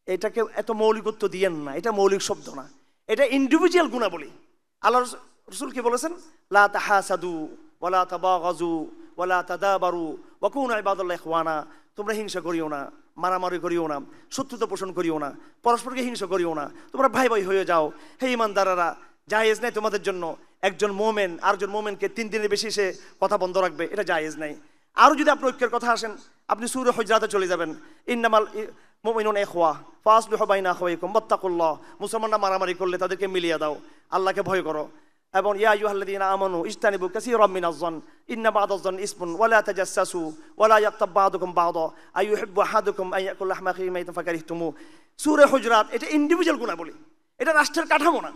এটাকে এত মৌলিকত্ব দিয়েন না, এটা মৌলিক শব্দ না, এটা ইন্ডিভিজুয়াল গুণাবলী। আল্লাহ রাসূল কি বলেছেন? লা তাহাসাদু ওয়ালা তাবাগাজু ওয়ালা তাদাবারু ওয়া কুনু ইবাদাল্লাহি ইখওয়ানা। তোমরা হিংসা করিও না, মারামারি করিও না, শত্রুতা পোষণ করিও না, পরস্পরকে হিংসা করিও না, তোমরা ভাই ভাই হয়ে যাও। হে ঈমানদারেরা, জায়েজ নাই তোমাদের জন্য একজন মোমেন আরেকজন মোমেনকে 3 দিনের বেশি সে কথা বন্ধ রাখবে, এটা জায়েজ নাই। আরও যদি আপনি ঐক্যের কথা আসেন, আপনি সূরা হুজরাতে চলে যাবেন, ইন্নামাল মুমিনুনা ইখওয়া ফাসলিহু বাইনা আখাওয়াইকুম ওয়াত্তাকুল্লাহ। মুসলমানরা মারামারি করলে তাদেরকে মিলিয়ে দাও, আল্লাহকে ভয় করো। এবং ইয়া আইয়ুহাল্লাযীনা আমানু ইজতানিবু কাসীরাম মিনাজ-যন ইন্না বা'দাজ-যন ইসমুন ওয়া লা তাজাসসাসু ওয়া লা ইয়াগতাব বা'দুকুম বা'দা আইয়ুহিব্বু আহাদুকুম আন ইয়াকুলা লাহমা আখিহি মাইতান ফাকারিহতুমু। সূরা হুজরাত এটা ইন্ডিভিজুয়াল গুণাবলী, এটা রাষ্ট্রের কাঠামো না।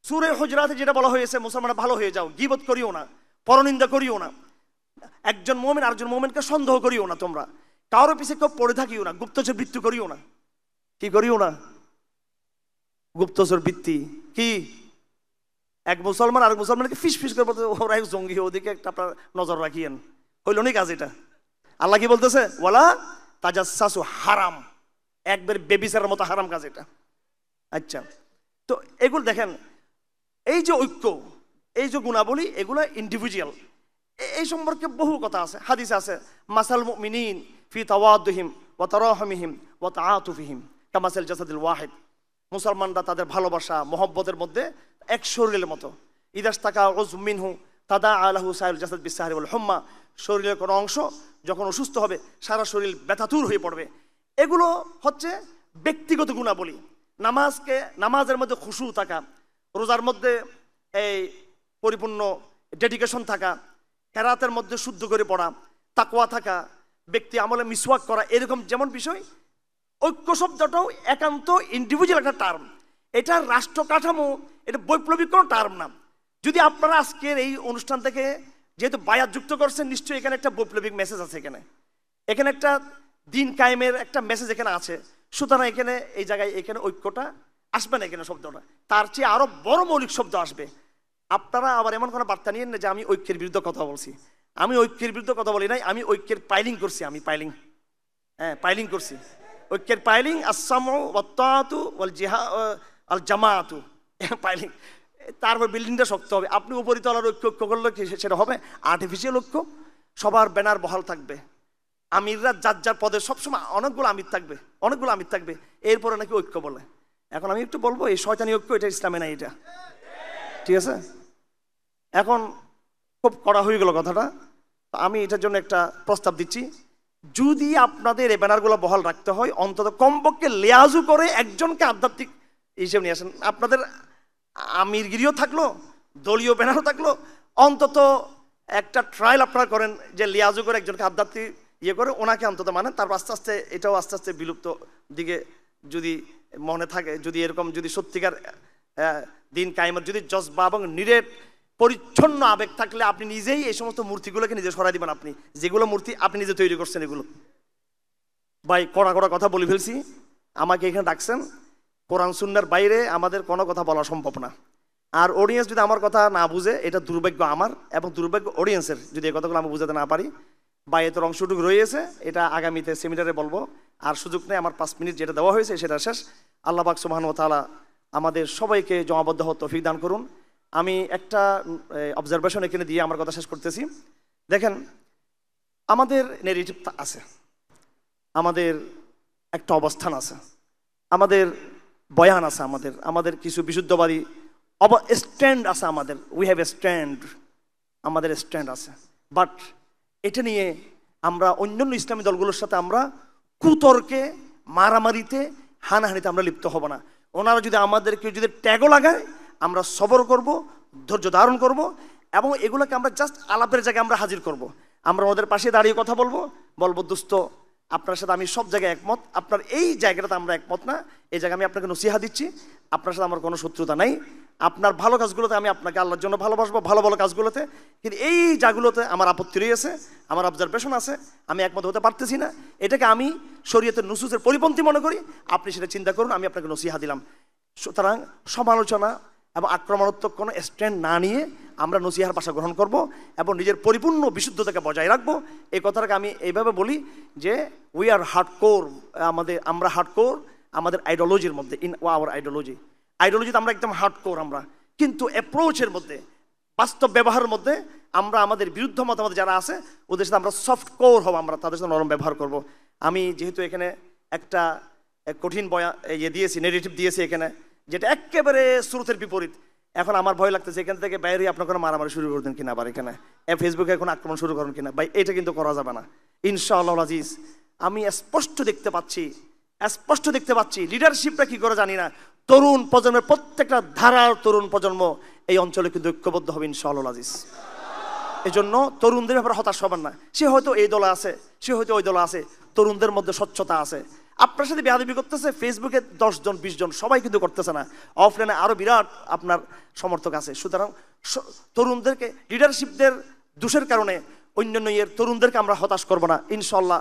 সূরা হুজরাতে যেটা বলা হয়েছে, মুসলমানরা ভালো হয়ে যাও, গীবত করিও না, পরনিন্দা করিও না, একজন মুমিন আরেকজন মুমিনকে সন্দেহ করিও না, তোমরা কারোর পিছে কেউ পড়ে থাকিও না, গুপ্তচর বৃত্তি করিও না। কি করিও না? গুপ্তচর বৃত্তি কি? এক মুসলমান আরেক মুসলমানকে ফিস ফিস করে বলতে, ওরা এক জঙ্গি, ওদিকে একটা আপনার নজর রাখিয়েন। হইল নি কাজ এটা? আল্লাহ কি বলতেছে? ওয়ালা তাজাসসাসু, হারাম, একবার বেবিচারের মতো হারাম কাজ এটা। আচ্ছা, তো এগুলো দেখেন, এই যে ঐক্য, এই যে গুণাবলী, এগুলো ইন্ডিভিজুয়াল। এই সম্পর্কে বহু কথা আছে, হাদিস আছে। মাসাল মুমিনিন ফি তাওয়াদুহিম ওয়া তারাহুমিহিম ওয়া তাআতুফিহিম কামাসাল জাসাদিল ওয়াহিদ। মুসলমানরা তাদের ভালোবাসা মহব্বতের মধ্যে এক শরীরের মতো। ইদাস্তাকা উযু মিনহু তাদাআ লাহু সাইরুল জাসাদ বিসসাহরি ওয়াল হুম্মা। শরীরের কোনো অংশ যখন অসুস্থ হবে সারা শরীর ব্যথাতুর হয়ে পড়বে। এগুলো হচ্ছে ব্যক্তিগত গুণাবলী। নামাজের মধ্যে খুশু থাকা, রোজার মধ্যে এই পরিপূর্ণ ডেডিকেশন থাকা, কেরাতের মধ্যে শুদ্ধ করে পড়া, তাকওয়া থাকা, ব্যক্তি আমলে মিসওয়াক করা, এরকম যেমন বিষয়। ঐক্য শব্দটাও একান্ত ইন্ডিভিজুয়াল একটা টার্ম। এটা রাষ্ট্র কাঠামো, এটা বৈপ্লবিক কোনো টার্ম না। যদি আপনারা আজকের এই অনুষ্ঠান থেকে যেহেতু বায়াত যুক্ত করছেন, নিশ্চয়ই এখানে একটা বৈপ্লবিক মেসেজ আছে। এখানে একটা দিন কায়েমের একটা মেসেজ এখানে আছে। সুতরাং এখানে এই জায়গায় এখানে ঐক্যটা আসবে না, এখানে শব্দটা তার চেয়ে আরো বড় মৌলিক শব্দ আসবে। আপনারা আবার এমন কোনো বার্তা নিয়েন না যে আমি ঐক্যের বিরুদ্ধে কথা বলছি। আমি ঐক্যের বিরুদ্ধে কথা বলি নাই, আমি ঐক্যের পাইলিং করছি। আমি পাইলিং করছি। ঐক্যের পাইলিং আসসামউ ওয়াত তাআতু ওয়াল জিহাদ আল জামাআতু, পাইলিং। তারপর বিল্ডিংটা শক্ত হবে। আপনি উপরিতলার ঐক্য করলে কি সেটা হবে? আর্টিফিশিয়াল ঐক্য। সবার ব্যানার বহাল থাকবে, আমিররা যার যার পদে সবসময় অনেকগুলো আমির থাকবে, এরপরে নাকি ঐক্য বলে। এখন আমি একটু বলবো, এই শয়তানি ঐক্য এটা ইসলামে নাই, এটা ঠিক আছে। এখন খুব কড়া হয়ে গেল কথাটা। আমি এটার জন্য একটা প্রস্তাব দিচ্ছি, যদি আপনাদের এই ব্যানারগুলো বহাল রাখতে হয়, অন্তত কমপক্ষে লেয়াজু করে একজনকে আধ্যাত্মিক হিসেবে নিয়ে আসেন। আপনাদের আমিরগিরিও থাকলো, দলীয় ব্যানারও থাকলো, অন্তত একটা ট্রায়াল আপনারা করেন যে লিয়াজু করে একজনকে আধ্যাত্মিক করে ওনাকে অন্তত মানেন। তারপর আস্তে আস্তে এটাও আস্তে আস্তে বিলুপ্ত দিকে যদি মনে থাকে, যদি এরকম যদি সত্যিকার দিন কায়েমের যদি জজবা এবং নিরেট পরিচ্ছন্ন আবেগ থাকলে আপনি নিজেই এই সমস্ত মূর্তিগুলোকে নিজে সরাই দিবেন। আপনি যেগুলো মূর্তি আপনি নিজে তৈরি করছেন, এগুলো ভাই কড়া কথা বলে ফেলছি। আমাকে এখানে ডাকছেন, কোরআন সুন্নাহর বাইরে আমাদের কোনো কথা বলা সম্ভব না। আর অডিয়েন্স যদি আমার কথা না বুঝে, এটা দুর্ভাগ্য আমার এবং দুর্ভাগ্য অডিয়েন্সের, যদি এই কথাগুলো আমি বুঝাতে না পারি। বাইরের অংশটুকু রয়েছে, এটা আগামীতে সেমিনারে বলবো। আর সুযোগ নেই, আমার 5 মিনিট যেটা দেওয়া হয়েছে সেটা শেষ। আল্লাহ পাক সুবহানাহু ওয়া তাআলা আমাদের সবাইকে জমাবদ্ধ হওয়ার তৌফিক দান করুন। আমি একটা অবজারভেশন এখানে দিয়ে আমার কথা শেষ করতেছি। দেখেন, আমাদের নেগেটিভ আছে, আমাদের একটা অবস্থান আছে, আমাদের বয়ান আছে, আমাদের কিছু বিশুদ্ধবাদী স্ট্যান্ড আছে। উই হ্যাভ এ স্ট্যান্ড, আমাদের স্ট্যান্ড আছে। বাট এটা নিয়ে আমরা অন্যান্য ইসলামী দলগুলোর সাথে আমরা কুতর্কে, মারামারিতে, হানাহানিতে আমরা লিপ্ত হব না। ওনারা যদি আমাদেরকে যদি ট্যাগও লাগায়, আমরা সবর করব, ধৈর্য ধারণ করব, এবং এগুলোকে আমরা জাস্ট আলাপের জায়গায় আমরা হাজির করব। আমরা ওদের পাশে দাঁড়িয়ে কথা বলবো, দোস্ত আপনার সাথে আমি সব জায়গায় একমত, আপনার এই জায়গাটাতে আমরা একমত না, এই জায়গায় আমি আপনাকে নসিহা দিচ্ছি, আপনার সাথে আমার কোনো শত্রুতা নাই। আপনার ভালো কাজগুলোতে আমি আপনাকে আল্লাহর জন্য ভালোবাসবো, ভালো কাজগুলোতে। কিন্তু এই জায়গাগুলোতে আমার আপত্তি রয়েছে, আমার অবজারভেশন আছে, আমি একমত হতে পারতেছি না। এটাকে আমি শরীয়তের নুসুসের পরিপন্থী মনে করি। আপনি সেটা চিন্তা করুন, আমি আপনাকে নসিহা দিলাম। সুতরাং সমালোচনা এবং আক্রমণাত্মক কোনো স্ট্যান্ড না নিয়ে আমরা নসিহার ভাষা গ্রহণ করব এবং নিজের পরিপূর্ণ বিশুদ্ধতাকে বজায় রাখবো। এই কথাটাকে আমি এইভাবে বলি যে উই আর হার্ডকোর, আমরা হার্ডকোর আমাদের আইডিওলজির মধ্যে, ইন আওয়ার আইডিওলজিতে আমরা একদম হার্ডকোর। আমরা কিন্তু অ্যাপ্রোচের মধ্যে, বাস্তব ব্যবহারের মধ্যে আমরা আমাদের বিরুদ্ধ মতামত যারা আছে ওদের সাথে আমরা সফট কোর হব, আমরা তাদের সাথে নরম ব্যবহার করব। আমি যেহেতু এখানে একটা কঠিন দিয়েছি, নেগেটিভ দিয়েছি এখানে, যেটা একেবারে স্রোতের বিপরীত। এখন আমার ভয় লাগতেছে এখান থেকে বাইরে আপনার কোনো মারামারি শুরু করে দেন কিনা, আবার এখানে ফেসবুকে এখন আক্রমণ শুরু করেন কিনা। ভাই এটা কিন্তু করা যাবে না ইনশাআল্লাহ আজিজ। আমি স্পষ্ট দেখতে পাচ্ছি লিডারশিপটা কি করে জানি না, তরুণ প্রজন্মের প্রত্যেকটা ধারার তরুণ প্রজন্ম এই অঞ্চলে কিন্তু ঐক্যবদ্ধ হবে ইনশাআল্লাহ আজিজ। এই জন্য তরুণদের ব্যাপারে হতাশ হবেন না। সে হয়তো এই দলে আছে, সে হয়তো ওই দলে আছে, তরুণদের মধ্যে স্বচ্ছতা আছে। আপনার সাথে বেয়াদবি করতেছে ফেসবুকে 10 জন 20 জন, সবাই কিন্তু করতেছে না। অফলাইনে আরো বিরাট আপনার সমর্থক আছে। সুতরাং তরুণদেরকে, লিডারশিপদের দোষের কারণে অন্যান্য তরুণদেরকে আমরা হতাশ করব না ইনশাল্লাহ।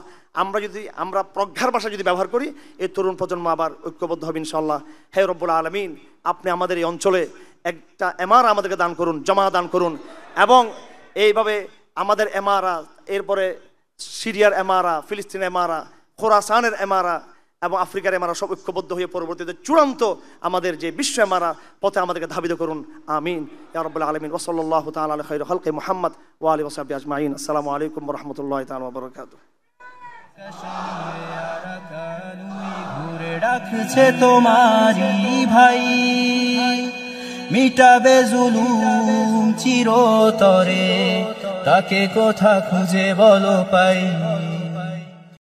আমরা প্রজ্ঞার ভাষা যদি ব্যবহার করি, এই তরুণ প্রজন্ম আবার ঐক্যবদ্ধ হবে ইনশাল্লাহ। হে রব্বুল আলামিন, আপনি আমাদের এই অঞ্চলে একটা এমারা আমাদেরকে দান করুন, জমা দান করুন, এবং এইভাবে আমাদের এমারা, এরপরে সিরিয়ার এমারা, ফিলিস্তিনের এমারা, খোরাসানের এমারা, এবং আফ্রিকার এমারা সব ঐক্যবদ্ধ হয়ে পরবর্তীতে চূড়ান্ত আমাদের যে বিশ্ব এমারা পথে আমাদেরকে ধাবিত করুন। আমিন ইয়া রাব্বাল আলামিন। ওয়া সাল্লাল্লাহু তাআলা আলা খায়রি খালকি মুহাম্মদ ওয়া আলিহি ওয়া সাহবিহি আজমাইন। আসসালামু আলাইকুম ওয়া রাহমাতুল্লাহি তাআলা ওয়া বারাকাতুহু। ঘুরে রাখছে তোমারি ভাই, মিটাবে জুলুম চিরতরে, তাকে কোথা খুঁজে বলো পাই।